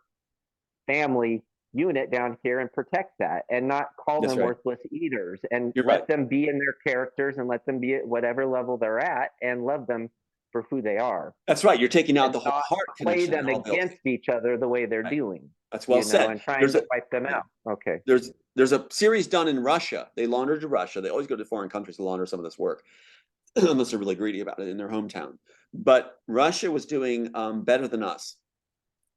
family unit down here and protect that, and not call them worthless eaters, and let them be in their characters, and let them be at whatever level they're at, and love them for who they are. That's right. You're taking out And the whole not heart play connection. them and all the other against each other the way they're Right. doing. That's well said. And trying There's to a wipe them yeah. out. Okay. There's a series done in Russia. They laundered to Russia. They always go to foreign countries to launder some of this work, unless they're really greedy about it in their hometown. But Russia was doing Better Than Us,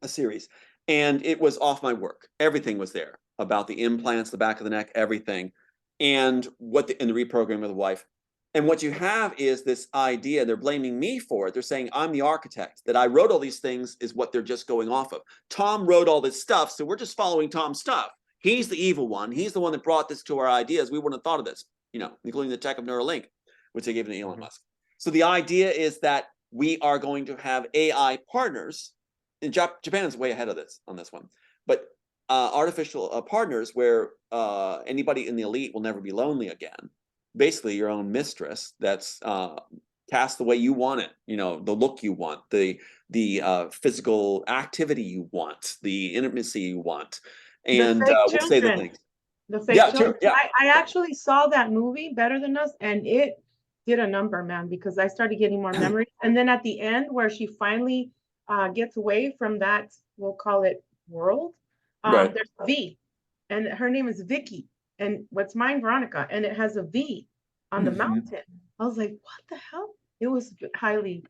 a series, and it was off my work. Everything was there about the implants, the back of the neck, everything, and and the reprogramming of the wife. And what you have is this idea, they're blaming me for it. They're saying I'm the architect, that I wrote all these things is what they're just going off of. Tom wrote all this stuff, so we're just following Tom's stuff. He's the evil one. He's the one that brought this to our ideas. We wouldn't have thought of this, including the tech of Neuralink, which they gave to Elon Musk. So the idea is that we are going to have AI partners. And Japan's way ahead of this on this one, but artificial partners where anybody in the elite will never be lonely again. Basically, your own mistress that's cast the way you want it. The look you want, the physical activity you want, the intimacy you want, and The fake we'll say the children. things. The fake Yeah, children. sure, yeah. I actually saw that movie, Better Than Us, and it did a number, man, because I started getting more memories. And then at the end, where she finally gets away from that, we'll call it world, Right. there's V, and her name is Vicky, and what's mine, Veronica, and it has a V on the mountain. I was like, what the hell? It was highly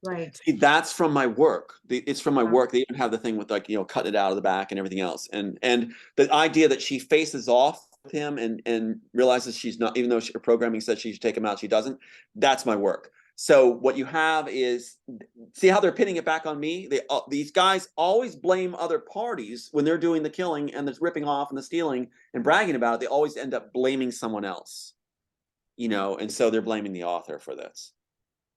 like. See, that's from my work. It's from my work. They even have the thing with cutting it out of the back and everything else. And the idea that she faces off with him and realizes she's not, even though her programming says she should take him out, she doesn't. That's my work. So what you have is, see how they're pinning it back on me? These guys always blame other parties when they're doing the killing and the ripping off and the stealing and bragging about it. They always end up blaming someone else, and so they're blaming the author for this.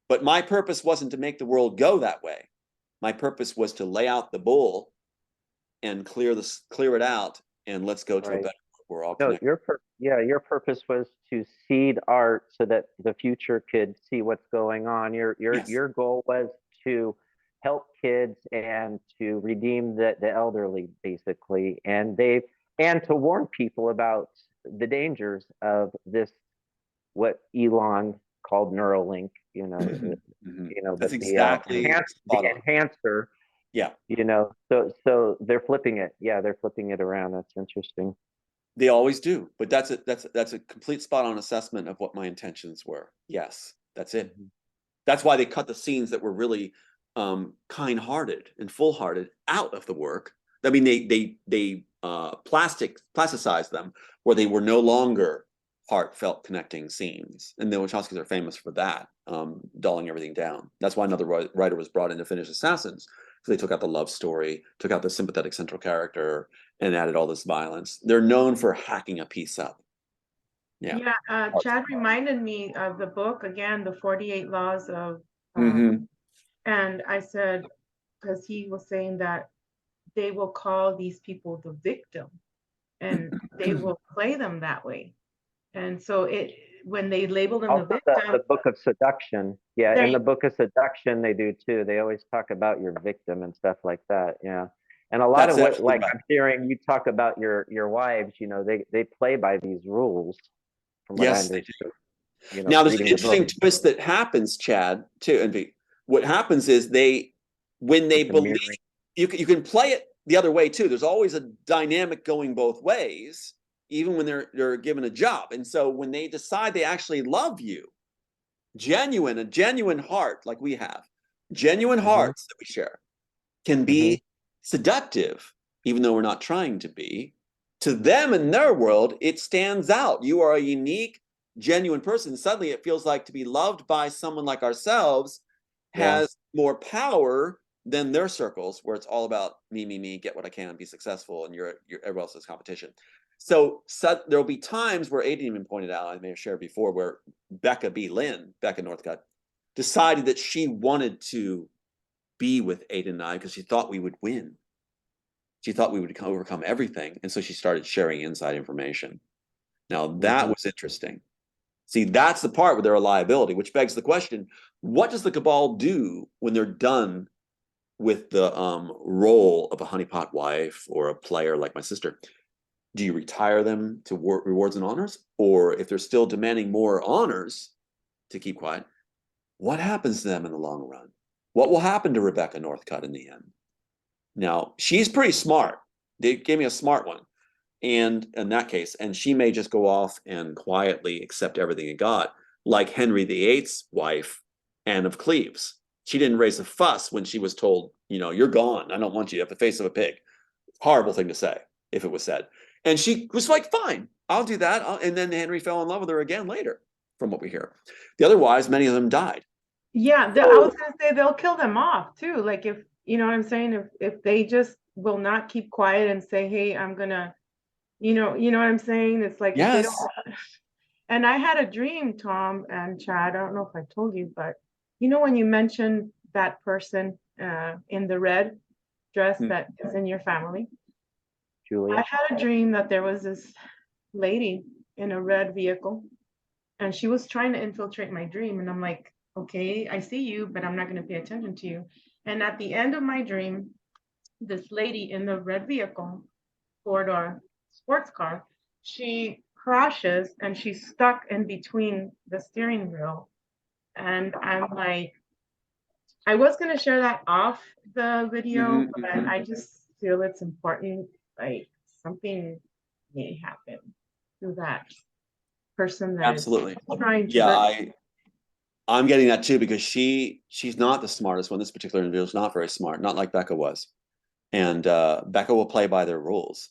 But my purpose wasn't to make the world go that way. My purpose was to lay out the bull and clear it out, and let's go to a better world. We're all connected. Your purpose was to seed art so that the future could see what's going on. Your goal was to help kids and to redeem the elderly, basically, and to warn people about the dangers of this, what Elon called Neuralink. That's exactly the enhancer. Yeah. So they're flipping it. Yeah, they're flipping it around. That's interesting. They always do, but that's a complete spot-on assessment of what my intentions were. Yes, that's it. That's why they cut the scenes that were really kind-hearted and full-hearted out of the work. I mean, they plasticized them where they were no longer heartfelt connecting scenes, and the Wachowskis are famous for that, dulling everything down. That's why another writer was brought in to finish Assassins, because they took out the love story, took out the sympathetic central character, and added all this violence. They're known for hacking a piece up. Yeah. Chad reminded me of the book again, the 48 Laws of, and I said, because he was saying that they will call these people the victim, and they will play them that way. And so when they label them also the victim, the Book of Seduction. Yeah, in the Book of Seduction, they do too. They always talk about your victim and stuff like that. Yeah, and a lot of what, like, I'm hearing you talk about your wives. They play by these rules. From what I understood. Now there's an interesting twist that happens, Chad, too. And what happens is when they believe, you can play it the other way too. There's always a dynamic going both ways, even when they're given a job. And so when they decide they actually love you, a genuine heart like we have, genuine hearts that we share, can be seductive, even though we're not trying to be. To them in their world, it stands out. You are a unique, genuine person. Suddenly it feels like to be loved by someone like ourselves has more power than their circles, where it's all about me, get what I can, be successful, and you're everyone else's competition. So there'll be times where Aiden even pointed out, I may have shared before, where Becca Northcutt, decided that she wanted to be with Aiden and I because she thought we would win. She thought we would overcome everything. And so she started sharing inside information. Now that was interesting. See, that's the part where they're a liability, which begs the question, what does the cabal do when they're done with the role of a honeypot wife or a player like my sister? Do you retire them to rewards and honors? Or if they're still demanding more honors, to keep quiet, what happens to them in the long run? What will happen to Rebecca Northcutt in the end? Now, she's pretty smart. They gave me a smart one. And in that case, and she may just go off and quietly accept everything it got, like Henry VIII's wife, Anne of Cleves. She didn't raise a fuss when she was told, you're gone. I don't want you. You have the face of a pig. Horrible thing to say if it was said. And she was like, fine, I'll do that. And then Henry fell in love with her again later, from what we hear. The other wives, many of them died. Yeah, I was gonna say they'll kill them off too. Like if you know what I'm saying, if they just will not keep quiet and say, hey, I'm gonna, you know what I'm saying? It's like if they don't. Yes. And I had a dream, Tom and Chad. I don't know if I told you, but when you mentioned that person in the red dress that is in your family, Julia. I had a dream that there was this lady in a red vehicle, and she was trying to infiltrate my dream. And I'm like, okay, I see you, but I'm not going to pay attention to you. And at the end of my dream, this lady in the red vehicle, four-door sports car, she crashes and she's stuck in between the steering wheel. And I'm like, I was going to share that off the video, but I just feel it's important. Like something may happen to that person that Absolutely. is trying to Yeah, I'm getting that too, because she's not the smartest one. This particular individual is not very smart, not like Becca was. And Becca will play by their rules.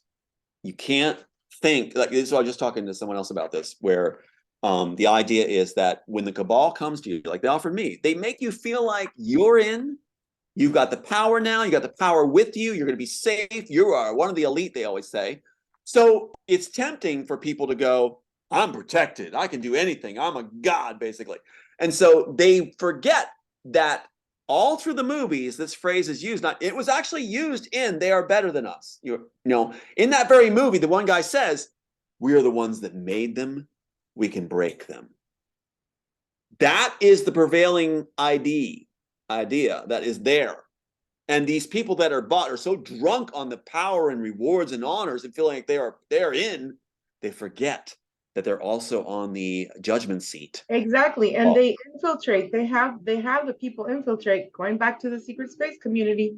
You can't think like this. So I was just talking to someone else about this, where the idea is that when the cabal comes to you, like they offered me, they make you feel like you're in. You've got the power now. You got the power with you. You're going to be safe. You are one of the elite, they always say. So it's tempting for people to go, I'm protected. I can do anything. I'm a god, basically. And so they forget that all through the movies, this phrase is used. Not, it was actually used in "They Are Better Than Us." In that very movie, the one guy says, "We are the ones that made them. We can break them." That is the prevailing idea that is there. And these people that are bought are so drunk on the power and rewards and honors and feeling like they're in, they forget that they're also on the judgment seat. Exactly. And they infiltrate. They have the people infiltrate, going back to the secret space community,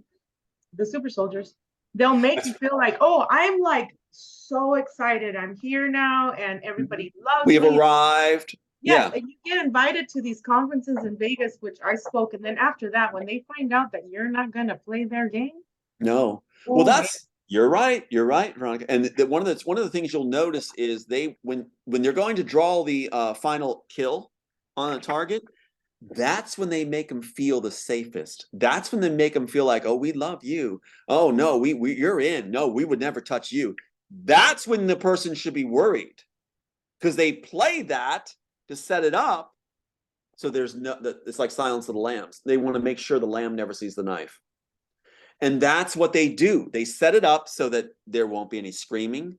the super soldiers. They'll make you feel like, oh, I'm like so excited. I'm here now and everybody loves me. We've me. arrived. Yes, and you get invited to these conferences in Vegas, which I spoke. And then after that, when they find out that you're not going to play their game. No. Well, you're right. You're right, Veronica. And one of the things you'll notice is when they're going to draw the final kill on a target, that's when they make them feel the safest. That's when they make them feel like, oh, we love you. Oh no, you're in. No, we would never touch you. That's when the person should be worried, because they play that to set it up. So it's like Silence of the Lambs. They want to make sure the lamb never sees the knife. And that's what they do. They set it up so that there won't be any screaming,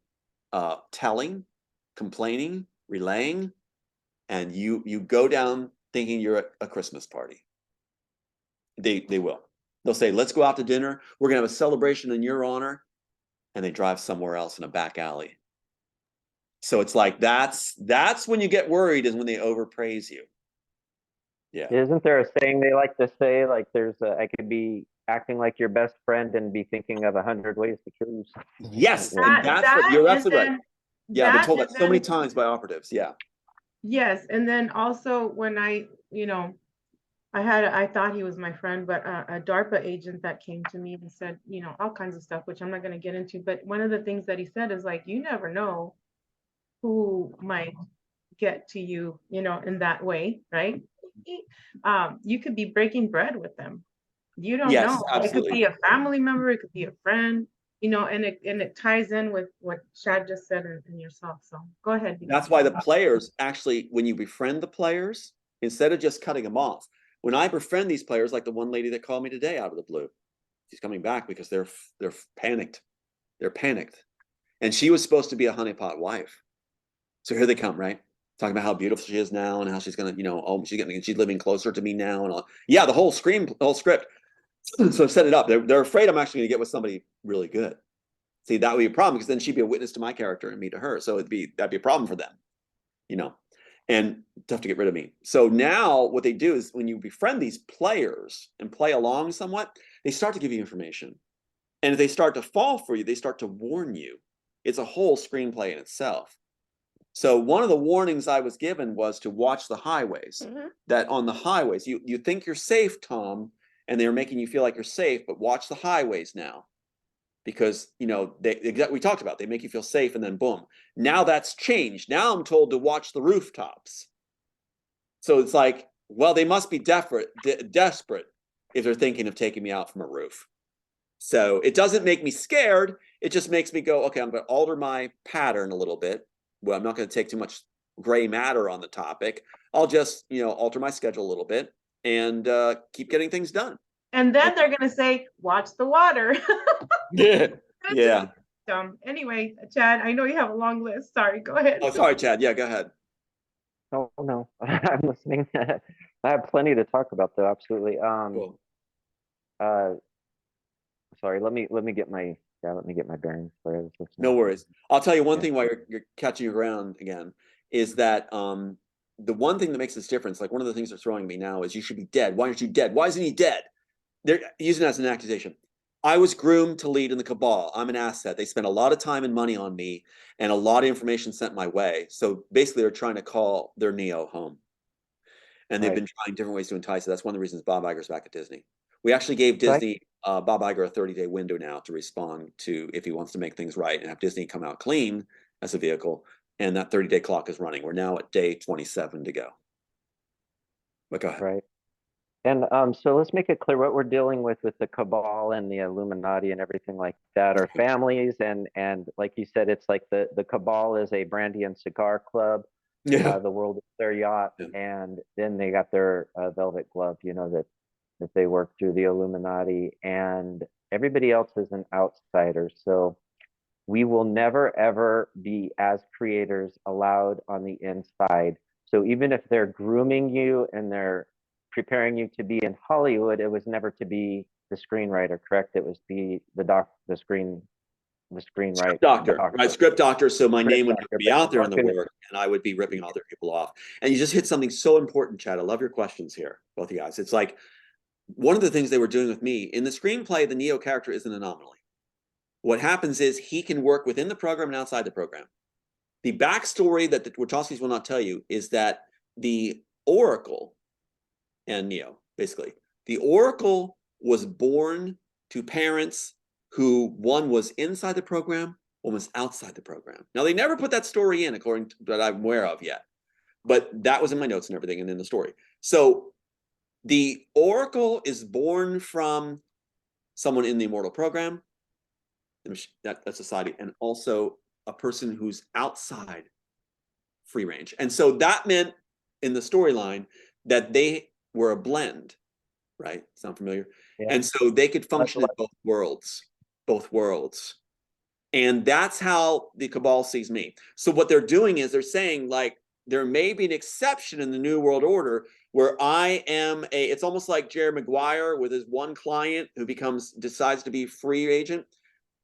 telling, complaining, relaying, and you go down thinking you're at a Christmas party. They will. They'll say, let's go out to dinner. We're going to have a celebration in your honor. And they drive somewhere else in a back alley. So it's like that's when you get worried, is when they overpraise you. Yeah. Isn't there a saying they like to say, like I could be acting like your best friend and be thinking of 100 ways to kill you? Yes, and you're absolutely right. Yeah, I've been told that so many times by operatives. Yeah. Yes, and then also when I thought he was my friend, but a DARPA agent that came to me and said, all kinds of stuff, which I'm not going to get into. But one of the things that he said is like, you never know who might get to you, in that way, right? You could be breaking bread with them. You don't know. Absolutely. It could be a family member, it could be a friend, and it ties in with what Chad just said and yourself. So go ahead. That's why the players actually, when you befriend the players, instead of just cutting them off, when I befriend these players, like the one lady that called me today out of the blue, she's coming back because they're panicked. They're panicked. And she was supposed to be a honeypot wife. So here they come, right? Talking about how beautiful she is now and how she's gonna, she's living closer to me now and all. Yeah, the whole script. So set it up. They're afraid I'm actually gonna get with somebody really good. See, that would be a problem, because then she'd be a witness to my character and me to her. So that'd be a problem for them, and tough to get rid of me. So now what they do is when you befriend these players and play along somewhat, they start to give you information. And if they start to fall for you, they start to warn you. It's a whole screenplay in itself. So one of the warnings I was given was to watch the highways. That on the highways, you think you're safe, Tom, and they're making you feel like you're safe, but watch the highways now. Because we talked about, they make you feel safe, and then boom. Now that's changed. Now I'm told to watch the rooftops. So it's like, well, they must be desperate if they're thinking of taking me out from a roof. So it doesn't make me scared. It just makes me go, okay, I'm going to alter my pattern a little bit. Well, I'm not going to take too much gray matter on the topic. I'll just, alter my schedule a little bit and keep getting things done. And then they're going to say, watch the water. Yeah. Yeah. Anyway, Chad, I know you have a long list. Sorry, go ahead. Oh, sorry, Chad. Yeah, go ahead. Oh, no, I'm listening. I have plenty to talk about, though. Absolutely. Cool. Sorry, let me get my bearings. Sorry, I was listening. No worries. I'll tell you one thing while you're catching your ground again, is that the one thing that makes this difference, like one of the things they're throwing me now is, you should be dead. Why aren't you dead? Why isn't he dead? They're using it as an accusation. I was groomed to lead in the cabal. I'm an asset. They spent a lot of time and money on me, and a lot of information sent my way. So basically, they're trying to call their Neo home. And they've been trying different ways to entice it. That's one of the reasons Bob Iger's back at Disney. We actually gave Disney, Bob Iger, a 30-day window now to respond to if he wants to make things right and have Disney come out clean as a vehicle. And that 30-day clock is running. We're now at day 27 to go. But go ahead. Right. And so let's make it clear what we're dealing with the cabal and the Illuminati and everything like that are families. And like you said, it's like the cabal is a brandy and cigar club. Yeah. The world is their yacht. Yeah. And then they got their velvet glove, that they work through the Illuminati, and everybody else is an outsider. So we will never, ever be, as creators, allowed on the inside. So even if they're grooming you and they're preparing you to be in Hollywood, it was never to be the screenwriter, correct? It was the screenwriter. Script doctor, right? Script doctor. So my name would be out there in the work, and I would be ripping other people off. And you just hit something so important, Chad. I love your questions here, both of you guys. It's like, one of the things they were doing with me in the screenplay, the Neo character is an anomaly. What happens is he can work within the program and outside the program. The backstory that the Wachowskis will not tell you is that the Oracle and Neo, basically, the Oracle was born to parents who, one was inside the program, one was outside the program. Now, they never put that story in, according to that I'm aware of yet, but that was in my notes and everything and in the story. So the Oracle is born from someone in the Immortal program, that society, and also a person who's outside free range. And so that meant in the storyline that they were a blend, right? Sound familiar? Yeah. And so they could function in both worlds. And that's how the Cabal sees me. So what they're doing is they're saying, like, there may be an exception in the New World Order where I am it's almost like Jerry Maguire with his one client who decides to be free agent.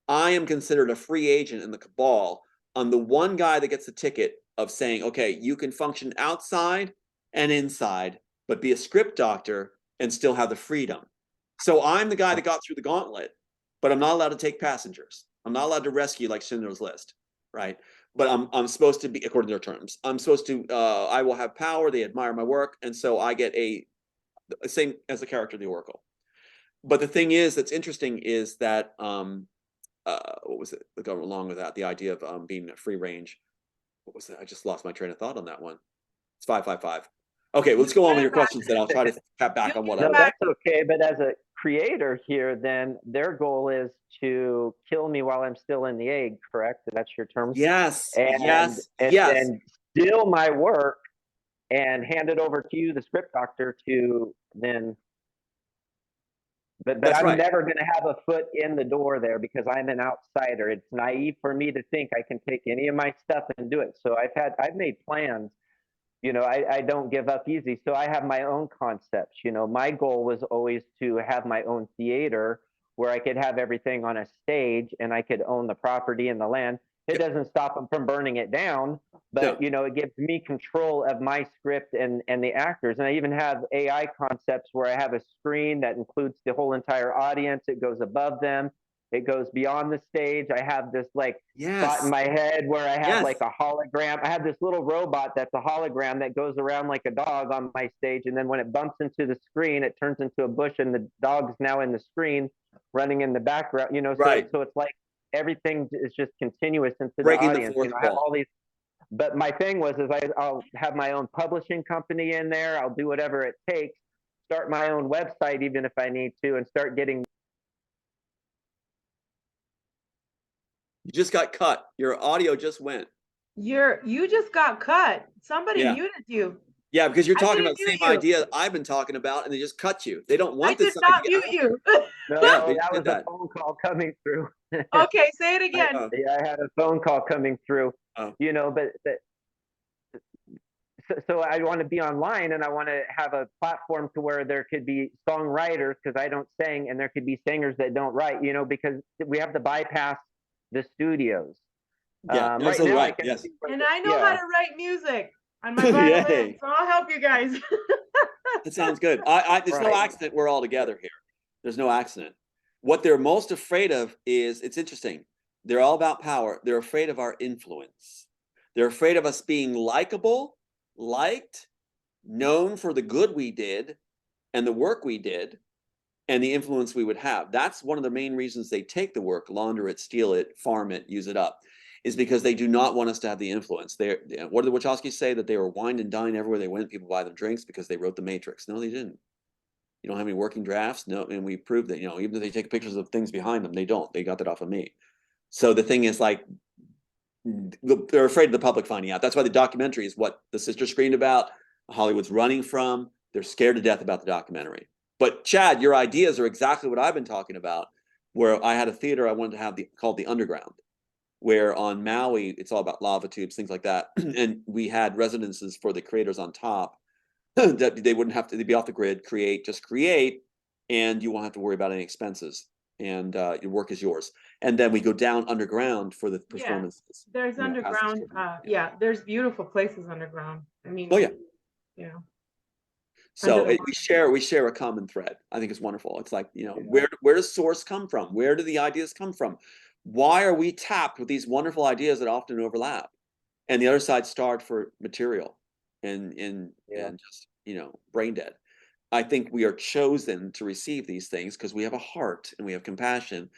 I am considered a free agent in the Cabal. I'm the one guy that gets the ticket of saying, okay, you can function outside and inside, but be a script doctor and still have the freedom. So I'm the guy that got through the gauntlet, but I'm not allowed to take passengers. I'm not allowed to rescue like Schindler's List, right? But I'm supposed to be, according to their terms, I'm supposed to, I will have power. They admire my work. And so I get same as the character of the Oracle. But the thing is, that's interesting is that, what was it? Going along with that, the idea of being a free range. What was it? I just lost my train of thought on that one. It's 555. Okay, let's go on with your questions then. I'll try to tap back on what I was. No, that's okay. But as a creator here, then their goal is to kill me while I'm still in the egg, correct? That's your term? Yes, yes. And steal my work and hand it over to you, the script doctor, to then. But I'm never going to have a foot in the door there because I'm an outsider. It's naive for me to think I can take any of my stuff and do it. So I've made plans. I don't give up easy. So I have my own concepts. My goal was always to have my own theater where I could have everything on a stage and I could own the property and the land It doesn't stop them from burning it down, but No. it gives me control of my script and the actors. And I even have AI concepts where I have a screen that includes the whole entire audience. It goes above them. It goes beyond the stage. I have this like spot in Yes. my head where I have Yes. like a hologram. I have this little robot that's a hologram that goes around like a dog on my stage. And then when it bumps into the screen, it turns into a bush and the dog's now in the screen running in the background, Right. so it's like everything is just continuous into the Breaking the audience. fourth I have wall. all these, but my thing was I'll have my own publishing company in there. I'll do whatever it takes, start my own website even if I need to, and start getting. You just got cut. Your audio just went. You just got cut. Somebody Yeah. muted you. Yeah, because you're I talking didn't about the mute same you. idea I've been talking about, and they just cut you. They don't I want did this not idea. mute you. No, Yeah, they that did was that. a phone call coming through. Okay, say it again. Yeah, I had a phone call coming through. Oh. But so I want to be online, and I want to have a platform to where there could be songwriters, because I don't sing, and there could be singers that don't write, because we have to bypass the studios. Yeah, Right absolutely now, right. Yes. And I know how to write music on my violin, Yay. so I'll help you guys. That sounds good. There's no Right. accident we're all together here. There's no accident. What they're most afraid of is, it's interesting. They're all about power. They're afraid of our influence. They're afraid of us being likable, liked, known for the good we did and the work we did and the influence we would have. That's one of the main reasons they take the work, launder it, steal it, farm it, use it up, is because they do not want us to have the influence. What did the Wachowskis say? That they were wine and dine everywhere they went. People buy them drinks because they wrote The Matrix. No, they didn't. You don't have any working drafts. No, and we proved that, even if they take pictures of things behind them, they don't. They got that off of me. So the thing is, like, they're afraid of the public finding out. That's why the documentary is what the sister screamed about, Hollywood's running from. They're scared to death about the documentary. But Chad, your ideas are exactly what I've been talking about, where I had a theater I wanted to have called the Underground, where on Maui, it's all about lava tubes, things like that. And we had residences for the creators on top that they wouldn't have to, they'd be off the grid, just create, and you won't have to worry about any expenses. And your work is yours. And then we go down underground for the performances. There's underground. There's beautiful places underground. I mean, oh yeah. Yeah. So we share a common thread. I think it's wonderful. It's like, where does source come from? Where do the ideas come from? Why are we tapped with these wonderful ideas that often overlap? And the other side starved for material and just, brain dead. I think we are chosen to receive these things because we have a heart and we have compassion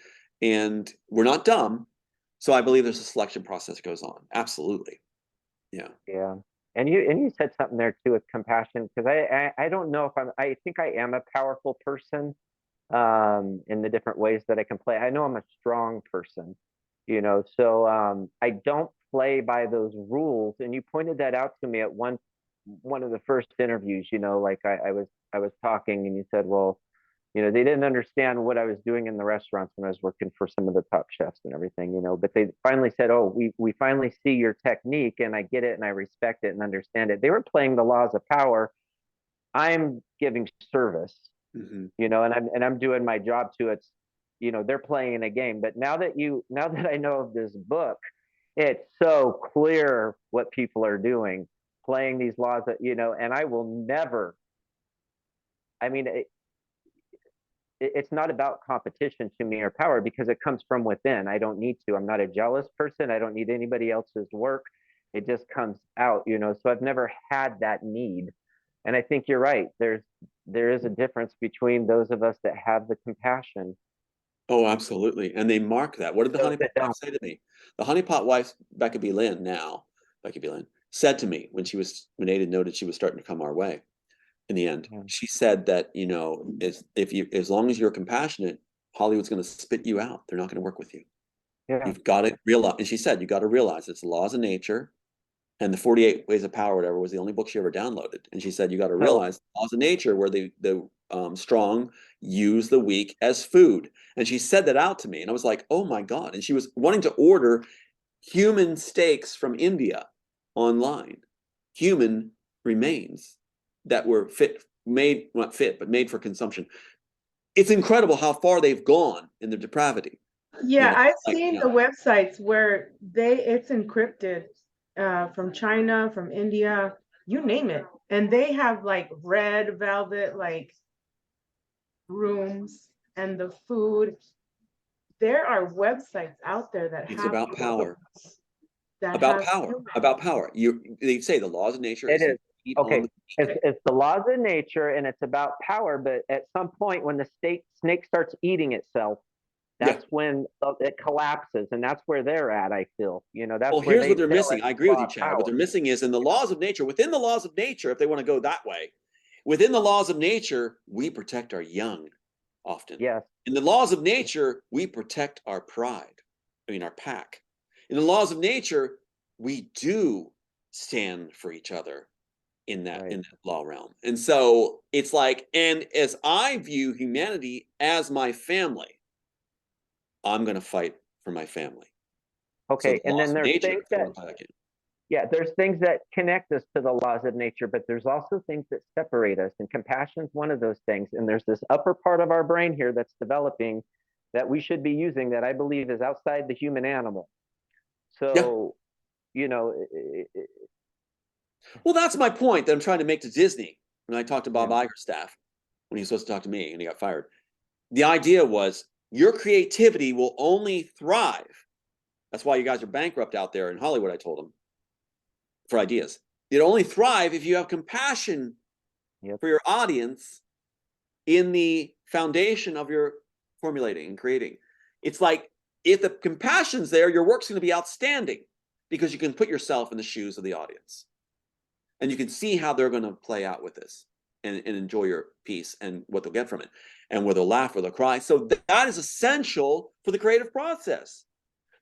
and we're not dumb. So I believe there's a selection process that goes on. Absolutely. Yeah. Yeah. And you said something there too with compassion, because I don't know if I think I am a powerful person in the different ways that I can play. I know I'm a strong person, so I don't play by those rules. And you pointed that out to me at one of the first interviews, like I was talking and you said, well, they didn't understand what I was doing in the restaurants when I was working for some of the top chefs and everything, but they finally said, oh, we finally see your technique and I get it and I respect it and understand it. They were playing the laws of power. I'm giving service, and I'm doing my job too. It's, they're playing a game. But now that I know of this book, it's so clear what people are doing, playing these laws that, and I will never, I mean, it's not about competition to me or power because it comes from within. I don't need to. I'm not a jealous person. I don't need anybody else's work. It just comes out, so I've never had that need. And I think you're right. There is a difference between those of us that have the compassion. Oh, absolutely. And they mark that. What did the honeypot wife say to me? The honeypot wife, Becky B. Lynn, said to me when Ada noted she was starting to come our way. In the end, she said that, as long as you're compassionate, Hollywood's going to spit you out. They're not going to work with you. Yeah. You've got to realize, and she said, you got to realize it's the laws of nature, and the 48 Ways of Power, whatever, was the only book she ever downloaded. And she said, you got to realize the laws of nature, where the strong use the weak as food. And she said that out to me, and I was like, oh my God. And she was wanting to order human steaks from India online, human remains that were made for consumption. It's incredible how far they've gone in their depravity. Yeah, I've like, seen the websites where it's encrypted from China, from India, you name it. And they have like red velvet like rooms and the food. There are websites out there that it's have about power, that about have power, about power. They say the laws of nature It is you is. feed on Okay. the It's the laws of nature and it's about power, but at some point when the snake starts eating itself, yeah. that's when it collapses, and that's where they're at, I feel. That's Well, where here's they what they're feel missing. it's I agree with raw you, Chad. What power. they're missing is in the laws of nature, within the laws of nature, if they want to go that way, within the laws of nature, we protect our young often. Yes. In the laws of nature, we protect our pride. I mean, our pack. In the laws of nature, we do stand for each other in that Right. in that law realm. And so it's like, and as I view humanity as my family, I'm going to fight for my family. So Okay. the And laws then of there's nature, things if they that, want to tie back in. yeah, there's things that connect us to the laws of nature, but there's also things that separate us. And compassion is one of those things. And there's this upper part of our brain here that's developing that we should be using that I believe is outside the human animal. Yeah. So, Well, that's my point that I'm trying to make to Disney when I talked to Bob yeah. Iger's staff when he was supposed to talk to me and he got fired. The idea was your creativity will only thrive. That's why you guys are bankrupt out there in Hollywood, I told him, for ideas. It'll only thrive if you have compassion Yep. for your audience in the foundation of your formulating and creating. It's like if the compassion's there, your work's going to be outstanding because you can put yourself in the shoes of the audience and you can see how they're going to play out with this and enjoy your piece and what they'll get from it and whether they'll laugh or they'll cry. So that is essential for the creative process.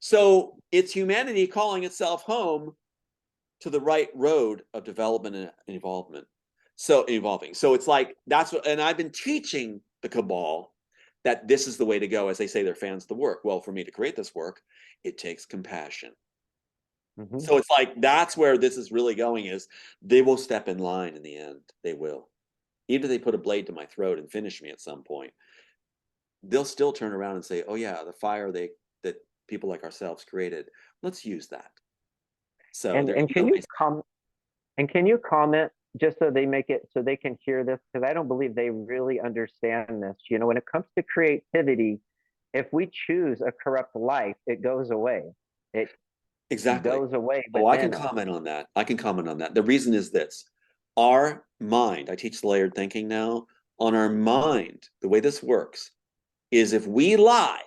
So it's humanity calling itself home to the right road of development and involvement. So evolving. So it's like that's what, and I've been teaching the cabal that this is the way to go as they say they're fans of the work. Well, for me to create this work, it takes compassion. Mm-hmm. So it's like that's where this is really going is they will step in line in the end. They will. Even if they put a blade to my throat and finish me at some point, they'll still turn around and say, oh yeah, the fire that people like ourselves created, let's use that. So And there and you can go. you can you comment just so they make it so they can hear this, because I don't believe they really understand this. When it comes to creativity, if we choose a corrupt life, it goes away. It Exactly. goes away Oh, I can within us. comment on that. I can comment on that. The reason is this. Our mind, I teach layered thinking now, on our mind, the way this works is if we lie,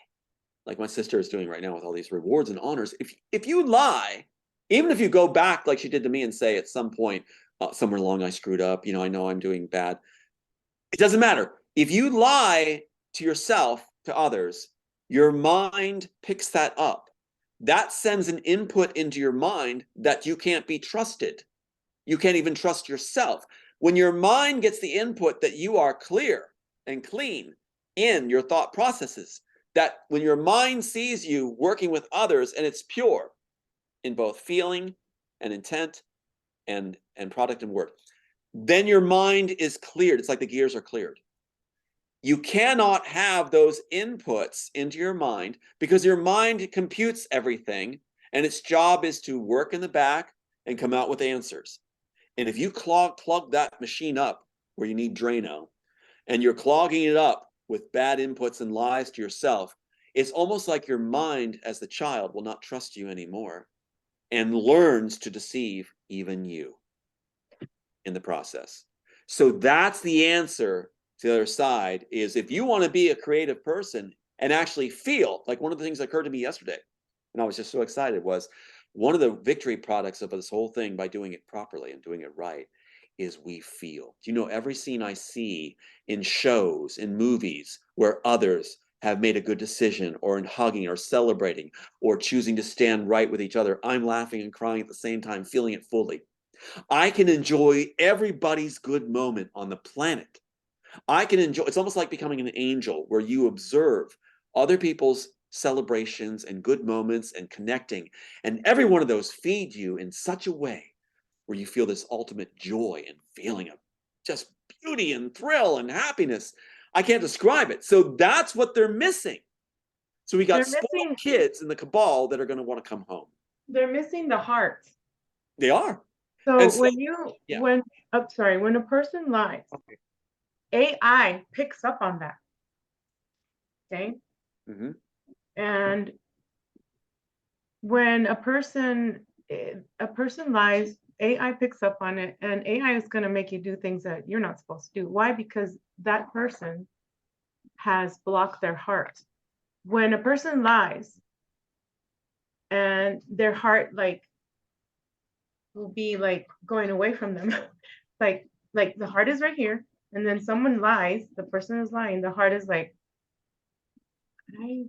like my sister is doing right now with all these rewards and honors, if you lie, even if you go back like she did to me and say at some point, somewhere along I screwed up, I know I'm doing bad. It doesn't matter. If you lie to yourself, to others, your mind picks that up. That sends an input into your mind that you can't be trusted. You can't even trust yourself. When your mind gets the input that you are clear and clean in your thought processes, that when your mind sees you working with others and it's pure in both feeling and intent and product and word, then your mind is cleared. It's like the gears are cleared. You cannot have those inputs into your mind because your mind computes everything and its job is to work in the back and come out with answers. And if you plug that machine up where you need Drano and you're clogging it up with bad inputs and lies to yourself, it's almost like your mind as the child will not trust you anymore and learns to deceive even you in the process. So that's the answer to the other side is if you want to be a creative person and actually feel like one of the things that occurred to me yesterday, and I was just so excited, was one of the victory products of this whole thing by doing it properly and doing it right is we feel. Do you know every scene I see in shows, in movies where others have made a good decision or in hugging or celebrating or choosing to stand right with each other, I'm laughing and crying at the same time, feeling it fully. I can enjoy everybody's good moment on the planet. I can enjoy, it's almost like becoming an angel where you observe other people's celebrations and good moments and connecting. And every one of those feed you in such a way where you feel this ultimate joy and feeling of just beauty and thrill and happiness. I can't describe it. So that's what they're missing. So we got They're spoiled missing kids in the cabal that are going to want to come home. they're missing the heart. They are. So And so, when you yeah. when I'm sorry, when a person lies, Okay. AI picks up on that. Okay. Mhm. And when a person lies, AI picks up on it, and AI is going to make you do things that you're not supposed to do. Why? Because that person has blocked their heart. When a person lies and their heart like will be like going away from them, like the heart is right here, and then someone lies, the person is lying, the heart is like, I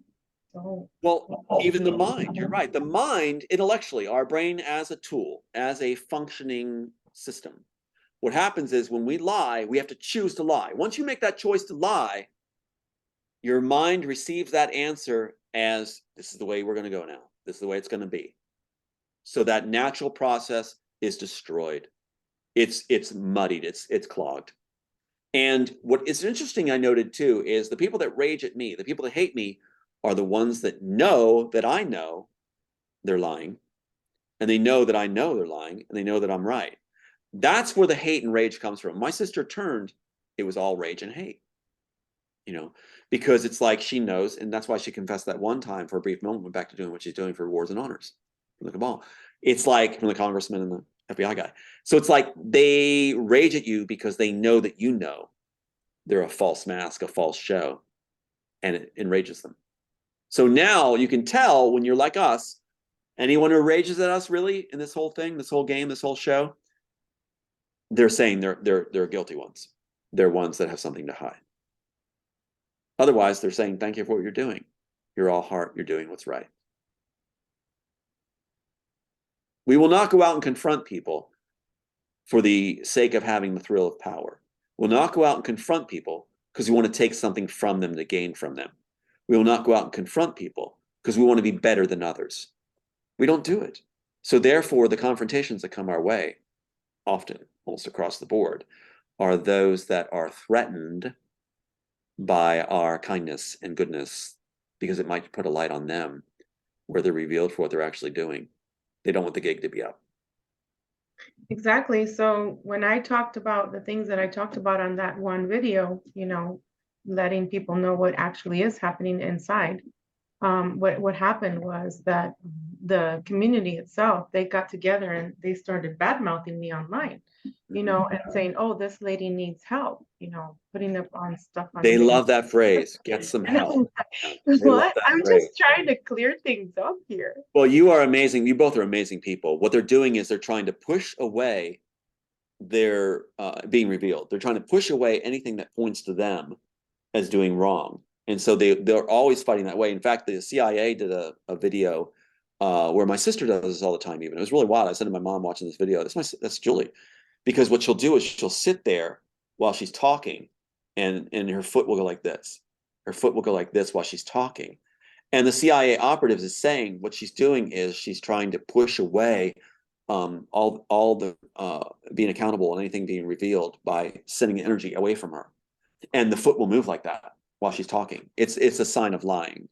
don't. Well, even the mind, you're right. The mind, intellectually, our brain as a tool, as a functioning system. What happens is when we lie, we have to choose to lie. Once you make that choice to lie, your mind receives that answer as this is the way we're going to go now. This is the way it's going to be. So that natural process is destroyed. It's muddied. It's clogged. And what is interesting, I noted too, is the people that rage at me, the people that hate me, are the ones that know that I know they're lying, and they know that I know they're lying, and they know that I'm right. That's where the hate and rage comes from. My sister turned, it was all rage and hate, because it's like she knows, and that's why she confessed that one time for a brief moment, went back to doing what she's doing for rewards and honors from the cabal. It's like from the congressman and the FBI guy. So it's like they rage at you because they know that you know they're a false mask, a false show, and it enrages them. So now you can tell when you're like us, anyone who rages at us really in this whole thing, this whole game, this whole show, they're saying they're guilty ones. They're ones that have something to hide. Otherwise, they're saying, thank you for what you're doing. You're all heart. You're doing what's right. We will not go out and confront people for the sake of having the thrill of power. We'll not go out and confront people because we want to take something from them to gain from them. We will not go out and confront people because we want to be better than others. We don't do it. So therefore, the confrontations that come our way, often, almost across the board, are those that are threatened by our kindness and goodness because it might put a light on them where they're revealed for what they're actually doing. They don't want the gig to be up. Exactly. So when I talked about the things that I talked about on that one video, letting people know what actually is happening inside, what happened was that the community itself, they got together and they started bad mouthing me online, and saying, oh, this lady needs help, putting up on stuff on They Facebook. love that phrase, get some help. What? I'm just trying to clear things up here. Well, you are amazing. You both are amazing people. What they're doing is they're trying to push away their being revealed. They're trying to push away anything that points to them as doing wrong. And so they're always fighting that way. In fact, the CIA did a video where my sister does this all the time. Even it was really wild. I said to my mom watching this video, that's Julie, because what she'll do is she'll sit there while she's talking, and her foot will go like this. Her foot will go like this while she's talking. And the CIA operatives is saying what she's doing is she's trying to push away all the being accountable and anything being revealed by sending energy away from her. And the foot will move like that while she's talking. It's a sign of lying,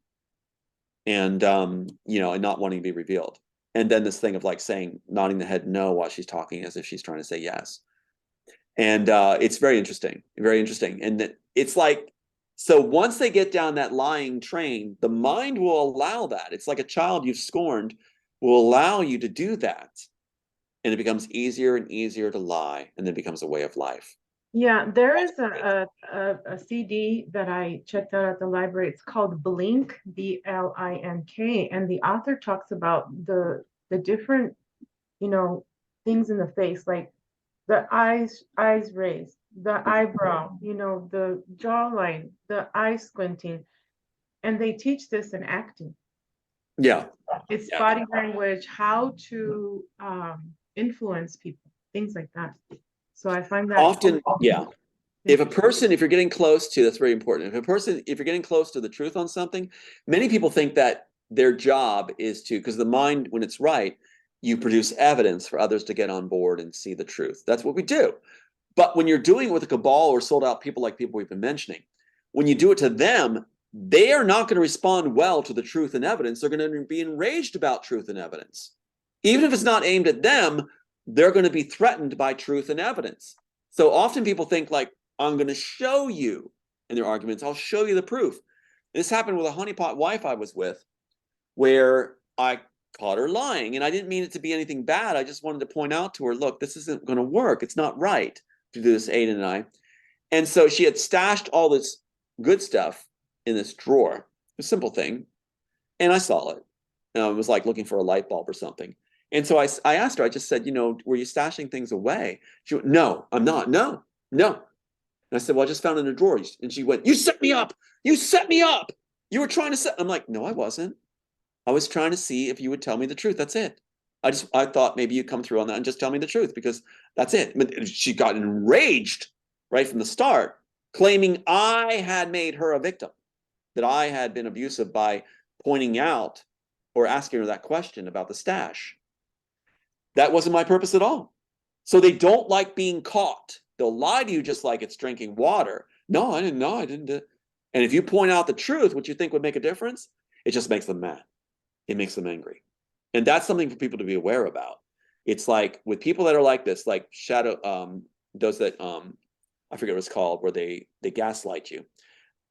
and and not wanting to be revealed. And then this thing of like saying, nodding the head no while she's talking as if she's trying to say yes. And it's very interesting, very interesting. And it's like, so once they get down that lying train, the mind will allow that. It's like a child you've scorned will allow you to do that. And it becomes easier and easier to lie, and then becomes a way of life. Yeah, there is a CD that I checked out at the library. It's called Blink, Blink, and the author talks about the different, things in the face, like the eyes raised, the eyebrow, the jawline, the eye squinting, and they teach this in acting. Yeah. It's body language, how to influence people, things like that. So I find that often, yeah. If you're getting close to, that's very important. If you're getting close to the truth on something, many people think that their job is to, because the mind, when it's right, you produce evidence for others to get on board and see the truth. That's what we do. But when you're doing it with a cabal or sold out people like people we've been mentioning, when you do it to them, they are not going to respond well to the truth and evidence. They're going to be enraged about truth and evidence. Even if it's not aimed at them, they're going to be threatened by truth and evidence. So often people think like, I'm going to show you in their arguments, I'll show you the proof. This happened with a honeypot wife I was with, where I caught her lying. And I didn't mean it to be anything bad. I just wanted to point out to her, look, this isn't going to work. It's not right to do this, Aiden and I. And so she had stashed all this good stuff in this drawer, a simple thing. And I saw it. And I was like looking for a light bulb or something. And so I asked her, I just said, were you stashing things away? She went, no, I'm not. No. And I said, well, I just found it in a drawer. And she went, you set me up. You set me up. You were trying to set. I'm like, no, I wasn't. I was trying to see if you would tell me the truth. That's it. I thought maybe you'd come through on that and just tell me the truth, because that's it. But she got enraged right from the start, claiming I had made her a victim, that I had been abusive by pointing out or asking her that question about the stash. That wasn't my purpose at all. So they don't like being caught. They'll lie to you just like it's drinking water. No, I didn't know. I didn't. And if you point out the truth, what you think would make a difference, it just makes them mad. It makes them angry. And that's something for people to be aware about. It's like with people that are like this, like those that I forget what it's called, where they gaslight you.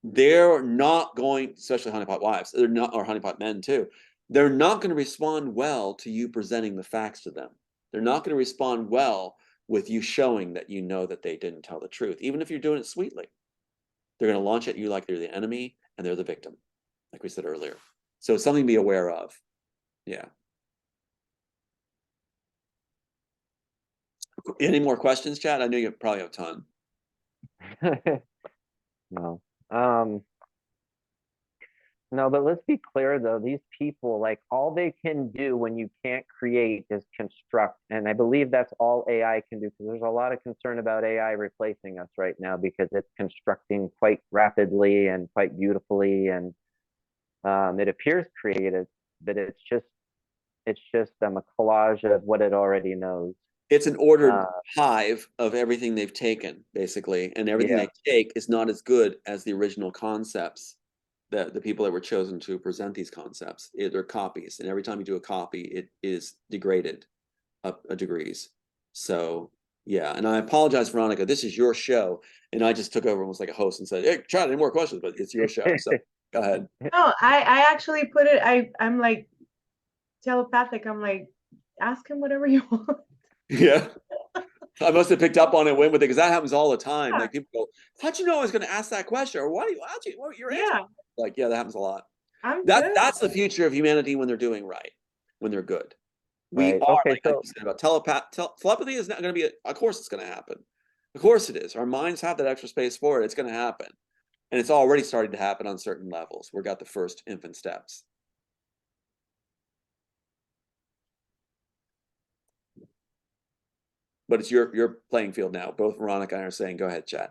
They're not going, especially honeypot wives, they're not, or honeypot men too. They're not going to respond well to you presenting the facts to them. They're not going to respond well with you showing that you know that they didn't tell the truth, even if you're doing it sweetly. They're going to launch at you like they're the enemy and they're the victim, like we said earlier. So it's something to be aware of. Yeah. Any more questions, Chad? I know you probably have a ton. No. No, but let's be clear though, these people, like all they can do when you can't create is construct. And I believe that's all AI can do, because there's a lot of concern about AI replacing us right now because it's constructing quite rapidly and quite beautifully. And it appears creative, but it's just a collage of what it already knows. It's an ordered hive of everything they've taken, basically, and everything they take is not as good as the original concepts that the people that were chosen to present these concepts. They're copies, and every time you do a copy, it is degraded up a degrees. So yeah, and I apologize, Veronica. This is your show, and I just took over and was like a host and said, "Hey, Chad, any more questions?" But it's your show, so go ahead. No, I actually put it. I'm like telepathic. I'm like, ask him whatever you want. Yeah. I must have picked up on it, went with it, because that happens all the time. Like people go, how'd you know I was going to ask that question? Or what your answer? Yeah. Like, yeah, that happens a lot. That's the future of humanity when they're doing right, when they're good. We Right. are, Okay, like I said about telepathy is not going to be, of course it's going to happen. Of course it is. Our minds have that extra space for it. It's going to happen. And it's already starting to happen on certain levels. We've got the first infant steps. But it's your playing field now. Both Veronica and I are saying, go ahead, Chad.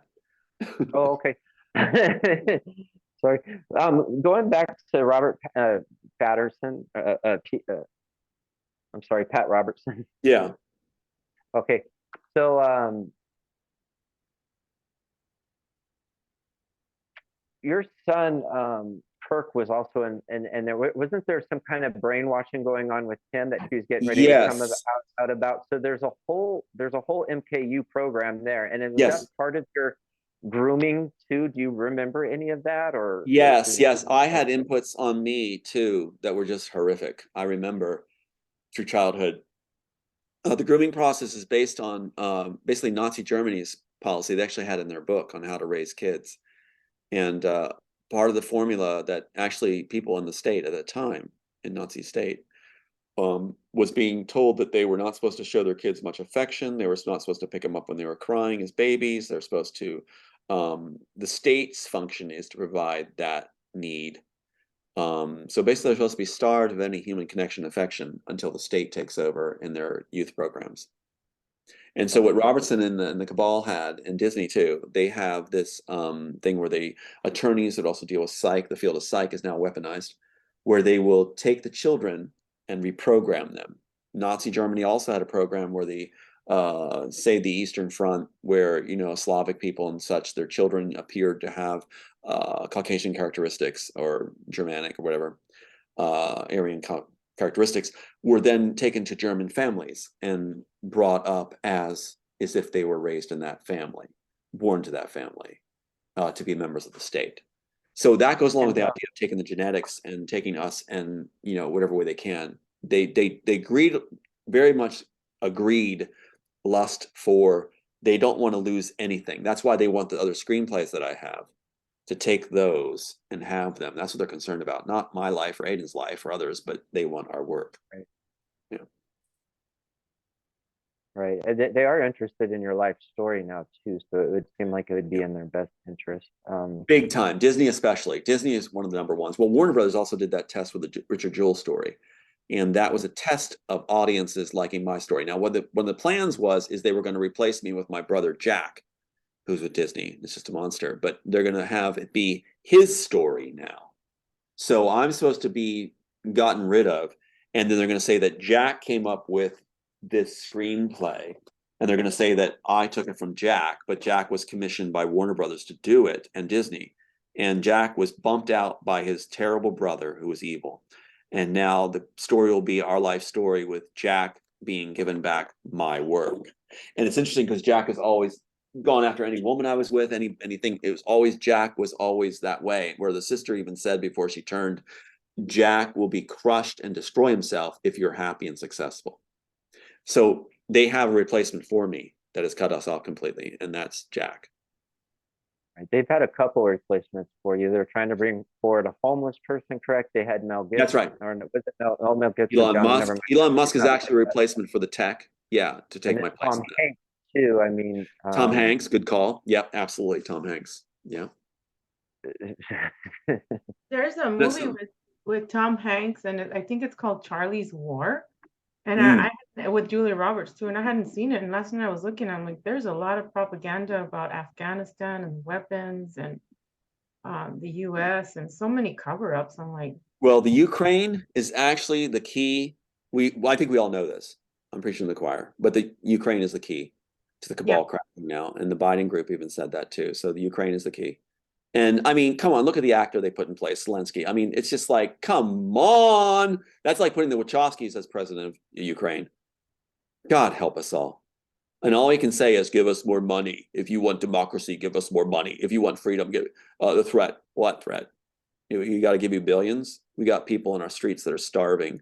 Oh, okay. Sorry. Going back to Robert Patterson. I'm sorry, Pat Robertson. Yeah. Okay. So your son Kirk was also in, and wasn't there some kind of brainwashing going on with him that he was getting ready to come out about? So there's a whole MKU program there, and was that part of your grooming too? Do you remember any of that? Or yes, I had inputs on me too that were just horrific. I remember through childhood. The grooming process is based on basically Nazi Germany's policy. They actually had in their book on how to raise kids. And part of the formula that actually people in the state at that time, in Nazi state, was being told that they were not supposed to show their kids much affection. They were not supposed to pick them up when they were crying as babies. They're supposed to, the state's function is to provide that need. So basically they're supposed to be starved of any human connection and affection until the state takes over in their youth programs. And so what Robertson and the Cabal had, and Disney too, they have this thing where attorneys that also deal with psych, the field of psych is now weaponized, where they will take the children and reprogram them. Nazi Germany also had a program where say the Eastern Front, where, Slavic people and such, their children appeared to have Caucasian characteristics or Germanic or whatever, Aryan characteristics, were then taken to German families and brought up as if they were raised in that family, born to that family, to be members of the state. So that goes along with the idea of taking the genetics and taking us and, you know, whatever way they can. They agreed, very much agreed, lust for, they don't want to lose anything. That's why they want the other screenplays that I have, to take those and have them. That's what they're concerned about. Not my life or Aiden's life or others, but they want our work. Right. Yeah. Right. And they are interested in your life story now too, so it would seem like it would be in their best interest. Big time. Disney especially. Disney is one of the number ones. Well, Warner Brothers also did that test with the Richard Jewell story. And that was a test of audiences liking my story. Now, one of the plans is they were going to replace me with my brother Jack, who's with Disney. It's just a monster. But they're going to have it be his story now. So I'm supposed to be gotten rid of. And then they're going to say that Jack came up with this screenplay. And they're going to say that I took it from Jack, but Jack was commissioned by Warner Brothers to do it and Disney. And Jack was bumped out by his terrible brother who was evil. And now the story will be our life story with Jack being given back my work. And it's interesting because Jack has always gone after any woman I was with, anything. It was always, Jack was always that way, where the sister even said before she turned, Jack will be crushed and destroy himself if you're happy and successful. So they have a replacement for me that has cut us off completely, and that's Jack. They've had a couple of replacements for you. They're trying to bring forward a homeless person, correct? They had Mel Gibson. That's right. Or was it Mel Gibson? Elon John, Musk. never mind. Elon Musk is actually a replacement for the tech. Yeah, to take And my place. Tom Hanks too. I mean, Tom Hanks, good call. Yep, absolutely, Tom Hanks. Yeah. There's a movie with Tom Hanks, and I think it's called Charlie's War. And I with Julia Roberts too, and I hadn't seen it. And last night I was looking, I'm like, there's a lot of propaganda about Afghanistan and weapons and the US and so many cover-ups. I'm like, well, the Ukraine is actually the key. I think we all know this. I'm preaching to the choir, but the Ukraine is the key to the cabal cracking now. And the Biden group even said that too. So the Ukraine is the key. And I mean, come on, look at the actor they put in place, Zelensky. I mean, it's just like, come on. That's like putting the Wachowskis as president of Ukraine. God help us all. And all he can say is, give us more money. If you want democracy, give us more money. If you want freedom, give the threat. What threat? You got to give you billions. We got people in our streets that are starving,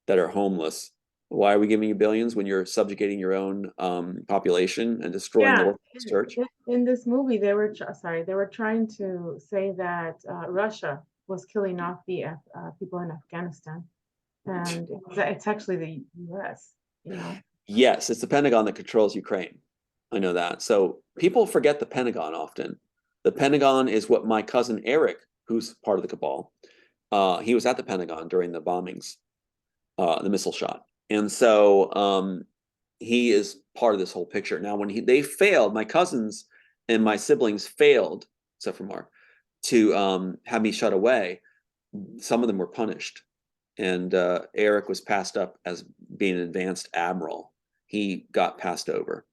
that are homeless. Why are we giving you billions when you're subjugating your own population and destroying the Orthodox Church? In this movie, they were trying to say that Russia was killing off the people in Afghanistan, and it's actually the U.S. You know. Yes, it's the Pentagon that controls Ukraine. I know that. So people forget the Pentagon often. The Pentagon is what my cousin Eric, who's part of the cabal, he was at the Pentagon during the bombings, the missile shot. And so he is part of this whole picture. Now, when they failed, my cousins and my siblings failed, except for Mark, to have me shut away, some of them were punished. And Eric was passed up as being an advanced admiral. He got passed over.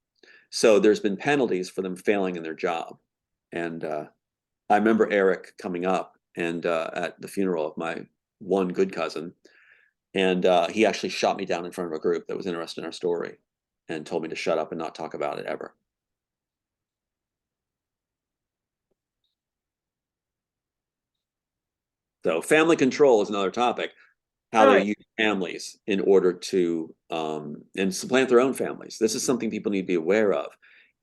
So there's been penalties for them failing in their job. And I remember Eric coming up and at the funeral of my one good cousin. And he actually shot me down in front of a group that was interested in our story and told me to shut up and not talk about it ever. So family control is another topic. How they use families in order to and supplant their own families. This is something people need to be aware of,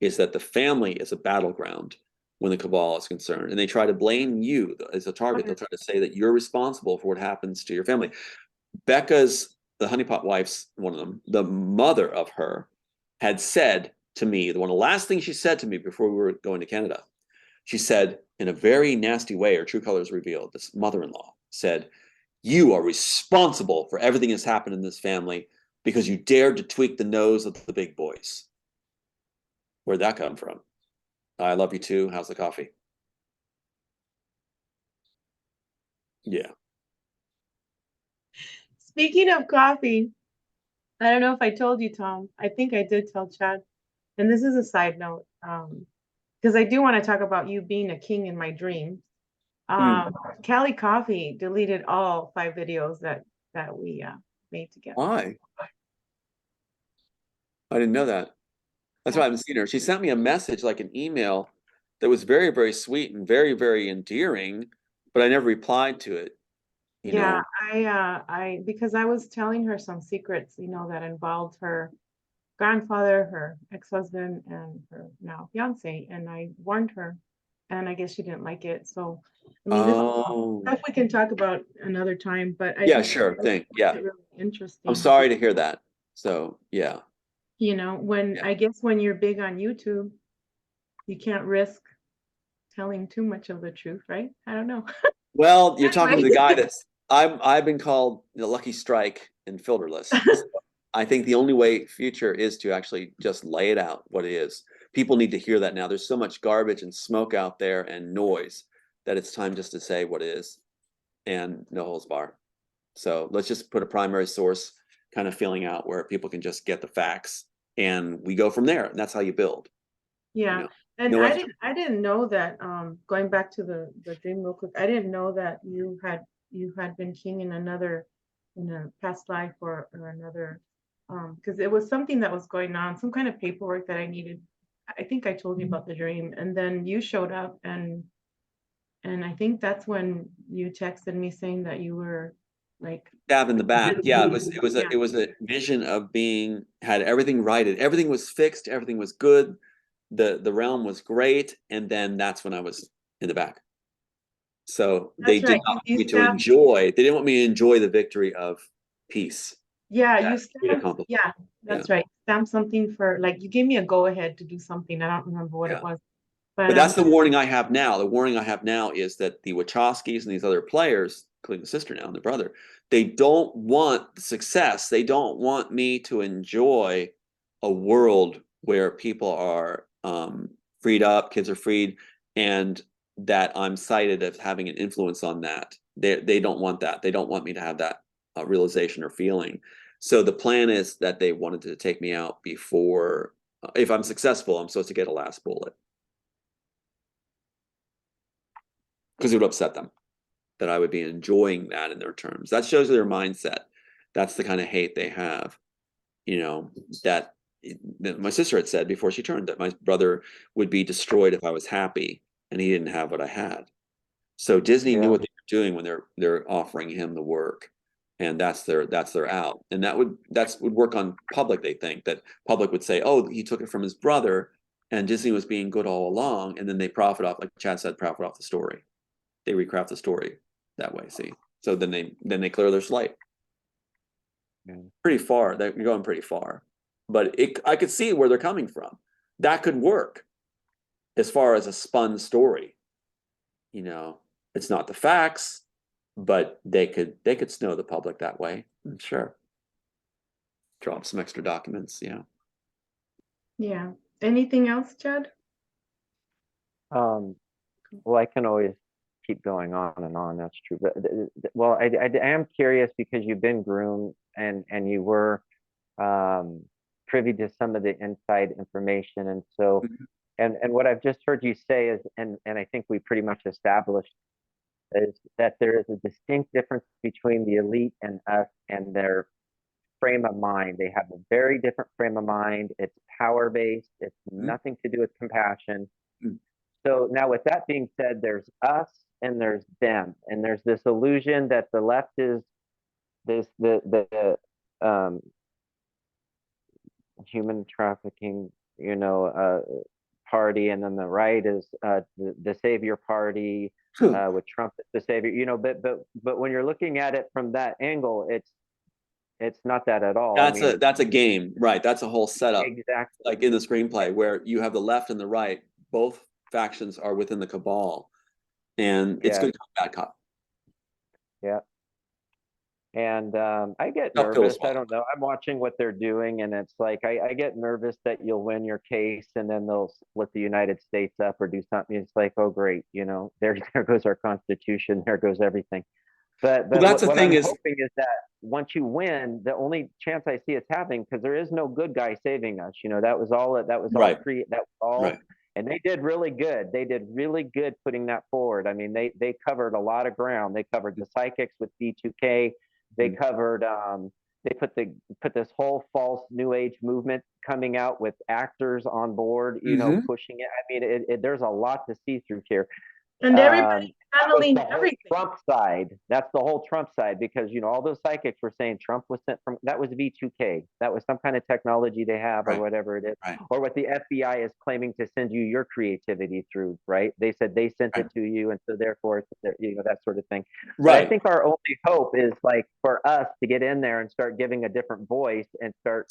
is that the family is a battleground when the cabal is concerned. And they try to blame you as a target. They'll try to say that you're responsible for what happens to your family. Becca's, the honeypot wife's, one of them, the mother of her, had said to me, one of the last things she said to me before we were going to Canada, she said, in a very nasty way, her true colors revealed, this mother-in-law said, you are responsible for everything that's happened in this family because you dared to tweak the nose of the big boys. Where'd that come from? I love you too. How's the coffee? Yeah. Speaking of coffee, I don't know if I told you, Tom. I think I did tell Chad. And this is a side note, because I do want to talk about you being a king in my dreams. Cali Coffee deleted all 5 videos that we made together. Why? I didn't know that. That's why I haven't seen her. She sent me a message, like an email, that was very, very sweet and very, very endearing, but I never replied to it. You Yeah, know, because I was telling her some secrets, that involved her grandfather, her ex-husband, and her now fiance, and I warned her, and I guess she didn't like it. So, I mean, this is oh, stuff we can talk about another time, but I yeah, just sure thing. find Yeah, it really I'm interesting. sorry to hear that. So, yeah, When yeah. I guess when you're big on YouTube, you can't risk telling too much of the truth, right? I don't know. Well, you're talking to Anyway. the guy that's I've been called the lucky strike and filterless. So I think the only way future is to actually just lay it out what it is. People need to hear that now. There's so much garbage and smoke out there and noise that it's time just to say what it is and no holds bar. So let's just put a primary source kind of feeling out where people can just get the facts and we go from there. And that's how you build, you Yeah. know. And No I extra. didn't know that, going back to the dream real quick, I didn't know that you had been king in a past life or another, because it was something that was going on, some kind of paperwork that I needed. I think I told you about the dream, and then you showed up, and I think that's when you texted me saying that you were like, Stab in the back. Yeah, yeah, it was a vision of being had everything righted. Everything was fixed, everything was good. The realm was great, and then that's when I was in the back. So they that's did right. not want You me to stabbed, enjoy, they didn't want me to enjoy the victory of peace yeah, that you we'd stamped, accomplished. yeah, Yeah, that's right. Stamped something for, like, you gave me a go ahead to do something. I don't remember what it yeah. was, but But that's the warning I have now. The warning I have now is that the Wachowskis and these other players, including the sister now and the brother, they don't want the success. They don't want me to enjoy a world where people are freed up, kids are freed, and that I'm cited as having an influence on that. They don't want that. They don't want me to have that realization or feeling. So the plan is that they wanted to take me out before, if I'm successful, I'm supposed to get a last bullet. Because it would upset them that I would be enjoying that in their terms. That shows their mindset. That's the kind of hate they have, that my sister had said before she turned that my brother would be destroyed if I was happy and he didn't have what I had. So Disney knew Yeah. what they were doing when they're offering him the work. And that's their out. And that would work on public, they think, that public would say, oh, he took it from his brother and Disney was being good all along, and then they profit off, like Chad said, profit off the story. They recraft the story that way. See, so then they clear their slate. Yeah. Pretty far. They're going pretty far, but I could see where they're coming from. That could work as far as a spun story. It's not the facts, but they could snow the public that way. Sure. Drop some extra documents. Yeah. yeah. Anything else, Chad? Um, well, I can always keep going on and on. That's true. But well, I am curious because you've been groomed and you were privy to some of the inside information, and so and what I've just heard you say is, and I think we pretty much established is that there is a distinct difference between the elite and us and their frame of mind. They have a very different frame of mind. It's power based. It's nothing to do with compassion. So now, with that being said, there's us and there's them, and there's this illusion that the left is this um, human trafficking, party, and then the right is the savior party with Trump as the savior. But when you're looking at it from that angle, it's not that at all. I mean, That's a game, right? That's a whole setup, exactly. like in the screenplay, where you have the left and the right. Both factions are within the cabal, and it's Yeah, good cop, bad cop. yeah. And I get Tough pill to nervous. I swallow. don't know. I'm watching what they're doing, and it's like I get nervous that you'll win your case, and then they'll split the United States up or do something. It's like, oh great, there goes our Constitution, there goes everything. But Well, but that's what, the what thing I'm is, hoping is that once you win, the only chance I see it's happening, because there is no good guy saving us. That was all right, that was all right. And they did really good. They did really good putting that forward. I mean, they covered a lot of ground. They covered the psychics with B2K. They covered they put this whole false new age movement coming out with actors on board, you know, pushing it. I mean, there's a lot to see through here. And everybody's handling the whole everything. Trump side. That's the whole Trump side, because you know all those psychics were saying Trump was sent from, that was V2K. That was some kind of technology they have, or whatever it is, or what the FBI is claiming to send you your creativity through. Right? They said they sent it to you, and so therefore, you know, that sort of thing. But I think our only hope is like for us to get in there and start giving a different voice and start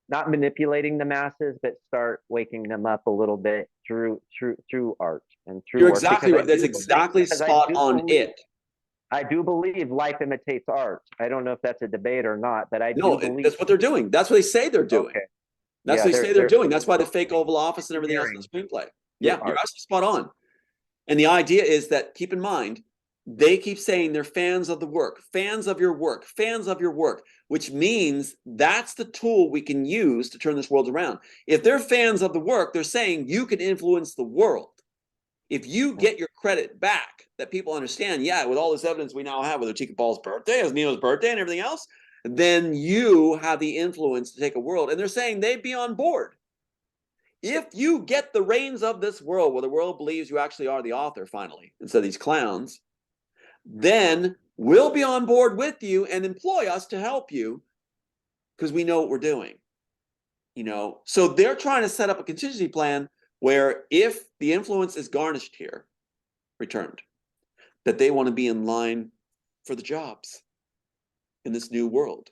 not manipulating the masses, but start waking them up a little bit through art and through You're work. exactly right. That's exactly spot on it. I do believe life imitates art. I don't know if that's a debate or not, but I do believe that's what they're doing. That's what they say they're doing. Okay. That's what they say they're doing. That's why the fake Oval Office and everything else in the screenplay. Yeah, you're absolutely spot on. And the idea is that, keep in mind, they keep saying they're fans of the work, fans of your work, fans of your work, which means that's the tool we can use to turn this world around. If they're fans of the work, they're saying you can influence the world. If you get your credit back, that people understand, yeah, with all this evidence we now have, whether Tika Paul's birthday, as Nino's birthday, and everything else, then you have the influence to take a world. And they're saying they'd be on board. If you get the reins of this world, where the world believes you actually are the author finally, instead of these clowns, then we'll be on board with you and employ us to help you, because we know what we're doing. You know, so they're trying to set up a contingency plan where if the influence is garnished here, returned, that they want to be in line for the jobs in this new world.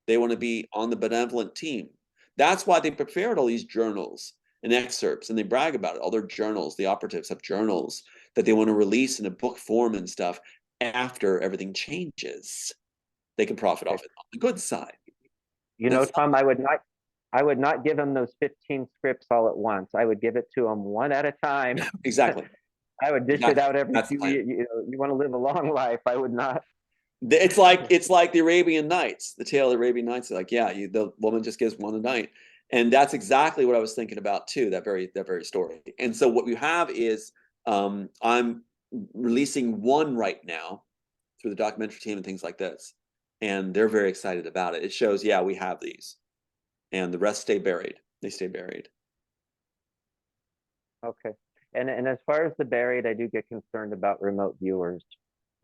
They want to be on the benevolent team. That's why they prepared all these journals and excerpts, and they brag about it. All their journals, the operatives have journals that they want to release in a book form and stuff after everything changes. They can profit off it on the good side. You know, Tom, I would not give them those 15 scripts all at once. I would give it to them one at a time. Exactly. I would dish it out every few years. You know, you want to live a long life. I would not. It's like the Arabian Nights, the tale of the Arabian Nights. Like, yeah, the woman just gives one a night, and that's exactly what I was thinking about too. That very story. And so what we have is, I'm releasing one right now through the documentary team and things like this, and they're very excited about it. It shows, yeah, we have these, and the rest stay buried. They stay buried. Okay. And as far as the buried, I do get concerned about remote viewers.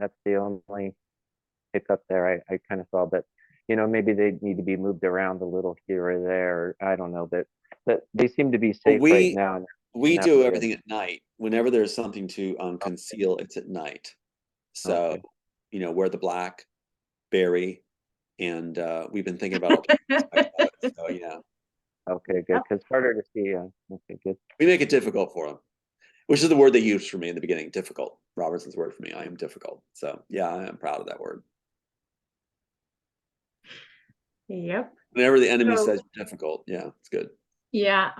That's the only hiccup there I kind of saw. But you know, maybe they need to be moved around a little here or there. I don't know, but they seem to be safe right now. We do everything at night. Whenever there's something to conceal, it's at night. So, you know, wear the black, bury, and we've been thinking about all so yeah. Okay, good. Because harder to see. Okay, good. We make it difficult for them, which is the word they used for me in the beginning. Difficult. Robertson's word for me. I am difficult. So yeah, I am proud of that word. Yep. Whenever the enemy says difficult, yeah, it's good. Yeah.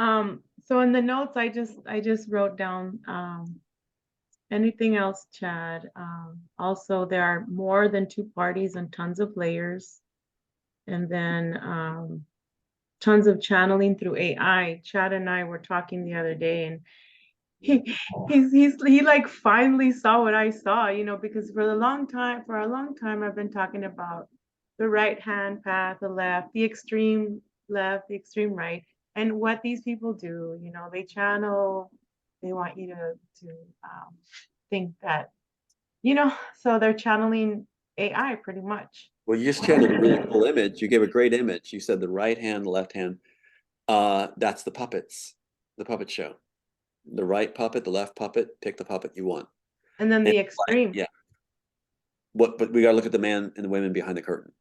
So in the notes, I just wrote down anything else, Chad. Also, there are more than two parties and tons of layers, and then tons of channeling through AI. Chad and I were talking the other day, and he like finally saw what I saw, you know, because for a long time I've been talking about the right hand path, the left, the extreme left, the extreme right, and what these people do, you know, they channel, they want you to think that, you know, so they're channeling AI pretty much. Well, you just channeled a really cool image. You gave a great image. You said the right hand, the left hand. That's the puppets, the puppet show. The right puppet, the left puppet, pick the puppet you want. And then the extreme. Yeah. But we gotta look at the man and the women behind the curtain.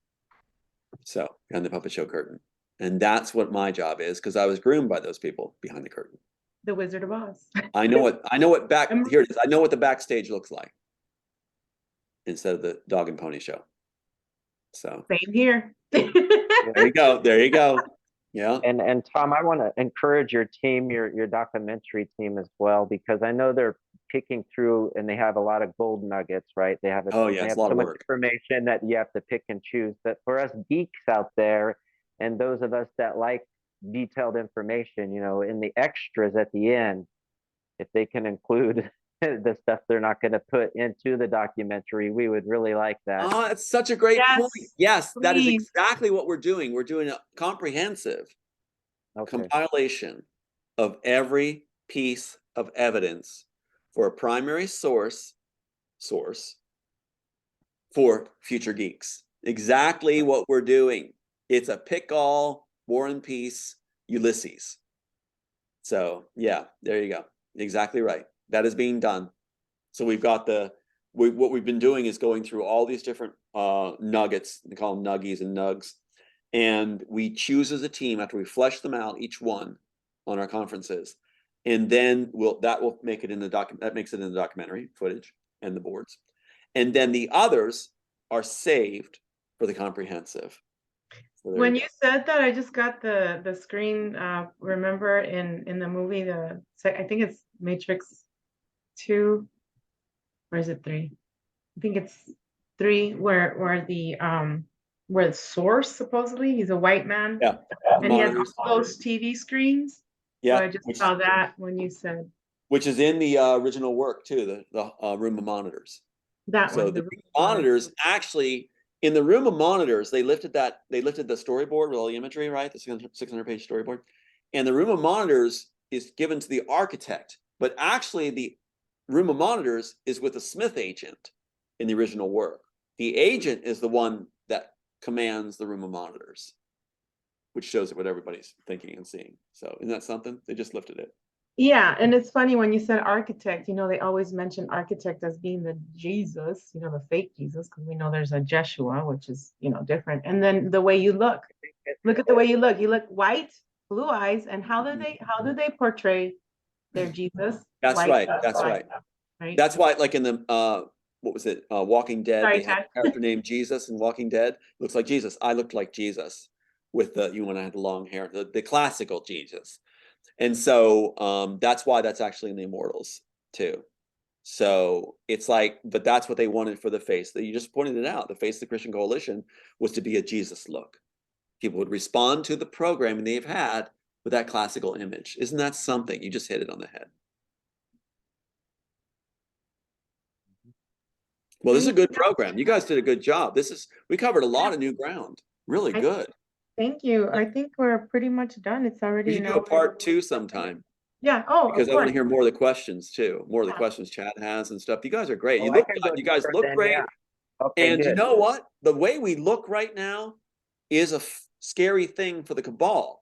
So behind the puppet show curtain. And that's what my job is, because I was groomed by those people behind the curtain. The Wizard of Oz. I know what here it is. I know what the backstage looks like instead of the dog and pony show. So same here. There you go. There you go. Yeah. And Tom, I want to encourage your team, your documentary team as well, because I know they're picking through and they have a lot of gold nuggets, right? They have they have so much information that you have to pick and choose. But for us geeks out there, and those of us that like detailed information, in the extras at the end, if they can include the stuff they're not going to put into the documentary, we would really like that. Oh, that's such a great point. Yes, Yes, that is please. exactly what we're doing. We're doing a comprehensive compilation of every piece of evidence for a primary source for future geeks. Exactly what we're doing. It's a pick-all War and Peace Ulysses. So yeah, there you go. Exactly right. That is being done. So we've got what we've been doing is going through all these different nuggets. They call them nuggies and nugs. And we choose as a team after we flesh them out, each one on our conferences. And then that will make it in the that makes it in the documentary footage and the boards. And then the others are saved for the comprehensive. So When you said that, I just got the screen. Remember in the movie, I think it's Matrix 2, or is it 3? I think it's 3, where the source, supposedly he's a white man, yeah, and he has monitors. all those TV screens. So Yeah, I just saw that when you said which is in the original work too, the room of monitors. that So one. the monitors actually, in the room of monitors, they lifted the storyboard with all the imagery, right? The 600-page storyboard. And the room of monitors is given to the architect, but actually the room of monitors is with the Smith agent in the original work. The agent is the one that commands the room of monitors, which shows what everybody's thinking and seeing. So isn't that something? They just lifted it. Yeah, and it's funny when you said architect, they always mention architect as being the Jesus, the fake Jesus, because we know there's a Jeshua, which is, different. And then the way you look at the way you look white, blue eyes, and how do they portray their Jesus? That's White, right. That's right. right. That's why, like in the what was it? Walking Dead. Sorry, They had a character named Jesus in Walking Dead. Looks like Jesus. I looked like Jesus with when I had the long hair, the classical Jesus. And so that's why that's actually in the Immortals too. So it's like, but that's what they wanted for the face. That you just pointed it out. The face of the Christian Coalition was to be a Jesus look. People would respond to the programming they've had with that classical image. Isn't that something? You just hit it on the head. Well, this is a good program. You guys did a good job. We covered a lot of new ground. Really good. Thank you. I think we're pretty much done. It's already We should do a part 2 sometime. Yeah. Oh, because I want to hear more of the questions too. More of the questions Chad has and stuff. You guys are great. You guys look great. Yeah. Okay, and good. you know what? The way we look right now is a scary thing for the cabal.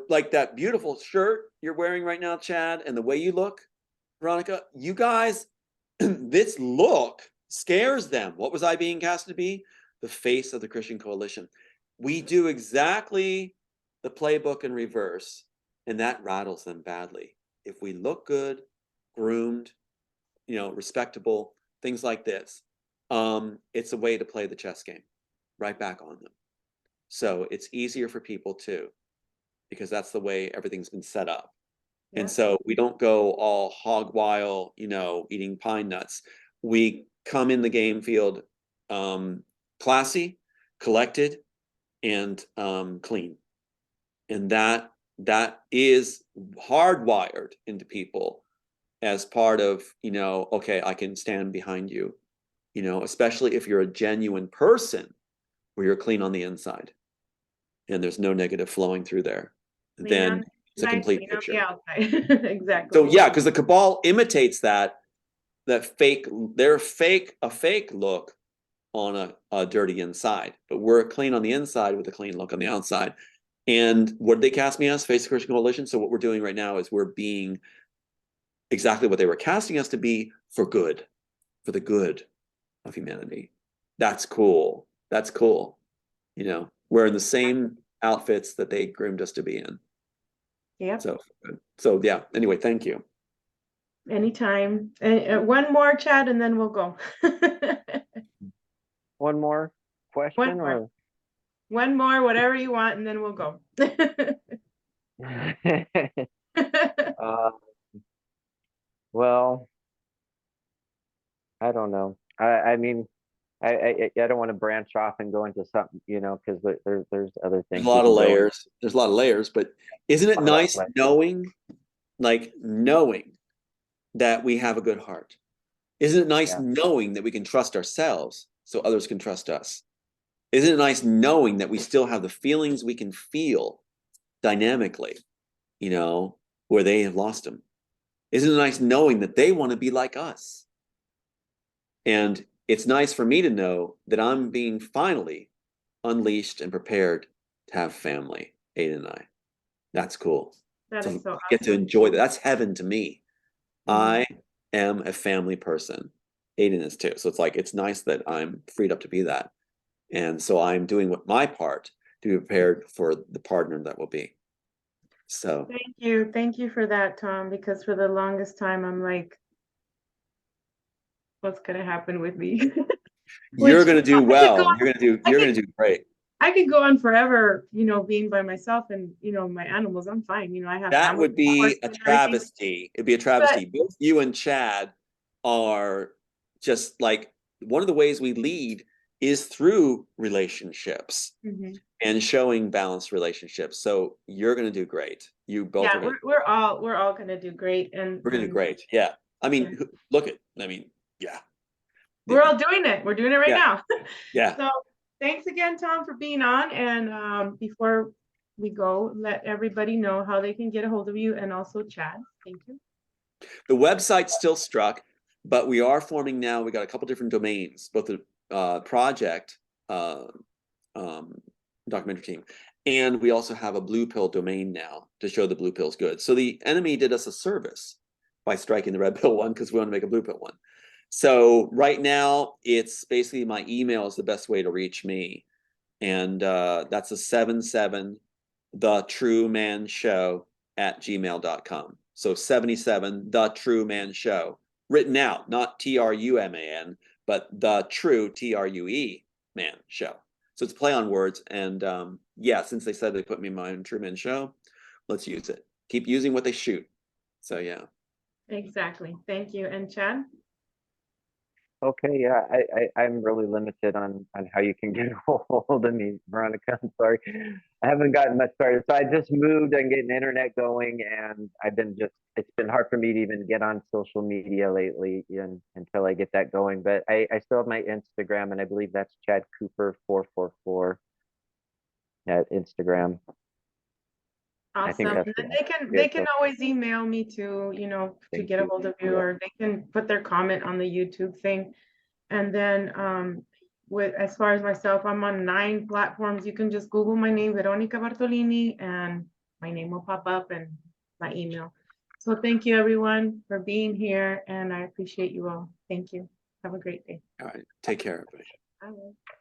Like that beautiful shirt you're wearing right now, Chad, and the way you look, Veronica, you guys, this look scares them. What was I being cast to be? The face of the Christian Coalition. We do exactly the playbook in reverse, and that rattles them badly. If we look good, groomed, respectable, things like this, it's a way to play the chess game right back on them. So it's easier for people too, because that's the way everything's been set up. Yeah. And so we don't go all hog wild, eating pine nuts. We come in the game field classy, collected, and clean. And that is hardwired into people as part of, okay, I can stand behind you, especially if you're a genuine person where you're clean on the inside and there's no negative flowing through there. Then it's a complete picture. Exactly. So yeah, because the cabal imitates that fake, a fake look on a dirty inside, but we're clean on the inside with a clean look on the outside. And what did they cast me as? Face the Christian Coalition. So what we're doing right now is we're being exactly what they were casting us to be for good, for the good of humanity. That's cool. That's cool. We're in the same outfits that they groomed us to be in. Yeah. So yeah. Anyway, thank you. Anytime. One more, Chad, and then we'll go. One more question, one more, whatever you want, and then we'll go. Well, I don't know. I mean, I don't want to branch off and go into something, you know, because there's other There's things. a we lot can of go into. layers. There's a lot of layers, but isn't it A lot of nice layers. knowing, like knowing that we have a good heart? Isn't it nice Yeah. knowing that we can trust ourselves so others can trust us? Isn't it nice knowing that we still have the feelings we can feel dynamically, you know, where they have lost them? Isn't it nice knowing that they want to be like us? And it's nice for me to know that I'm being finally unleashed and prepared to have family, Aiden and I. That's cool. That So is so I get to awesome. enjoy that. That's heaven to me. Mhm. I am a family person. Aiden is too. So it's like, it's nice that I'm freed up to be that. And so I'm doing what my part to be prepared for the partner that will be. So Thank you for that, Tom, because for the longest time I'm like, what's gonna happen with me? you're Which gonna do I could go well. on, I You're gonna could do great. I could go on forever, you know, being by myself and, you know, my animals, I'm fine. You know, I have That family would be support a and everything. travesty. It'd be a But travesty. Both you and Chad are just like, one of the ways we lead is through relationships mhm. and showing balanced relationships. So you're going to do great. You both Yeah, are going to, we're all gonna do great, we're going to do and great. Yeah. I yeah, mean, look at, I mean, yeah. we're all doing it. We're doing it right Yeah. now. Yeah. So thanks again, Tom, for being on. And before we go, let everybody know how they can get a hold of you, and also Chad. Thank you. The website's still struck, but we are forming now. We got a couple different domains, both the project um, documentary team, and we also have a blue pill domain now to show the blue pill's good. So the enemy did us a service by striking the red pill one because we want to make a blue pill one. So right now, it's basically my email is the best way to reach me, and that's a 77 the true man show at gmail.com. So 77 the true man show written out, not TRUMAN, but the true TRUE man show. So it's a play on words. And yeah, since they said they put me in my own true man show, let's use it. Keep using what they shoot. So yeah. Exactly. Thank you. And Chad? Okay, yeah, I'm really limited on how you can get a hold of me, Veronica. I'm sorry, I haven't gotten much started. So I just moved and getting internet going, and it's been hard for me to even get on social media lately, until I get that going. But I still have my Instagram, and I believe that's Chad Cooper 444 at Instagram. I think Awesome. that's And then the they can always email me to, you know, to Thank get a you. hold of you, Yeah. or they can put their comment on the YouTube thing. And then with as far as myself, I'm on 9 platforms. You can just Google my name, Veronica Bartolini, and my name will pop up, and my email. So thank you everyone for being here, and I appreciate you all. Thank you. Have a great day. All right. Take care, everybody. Bye.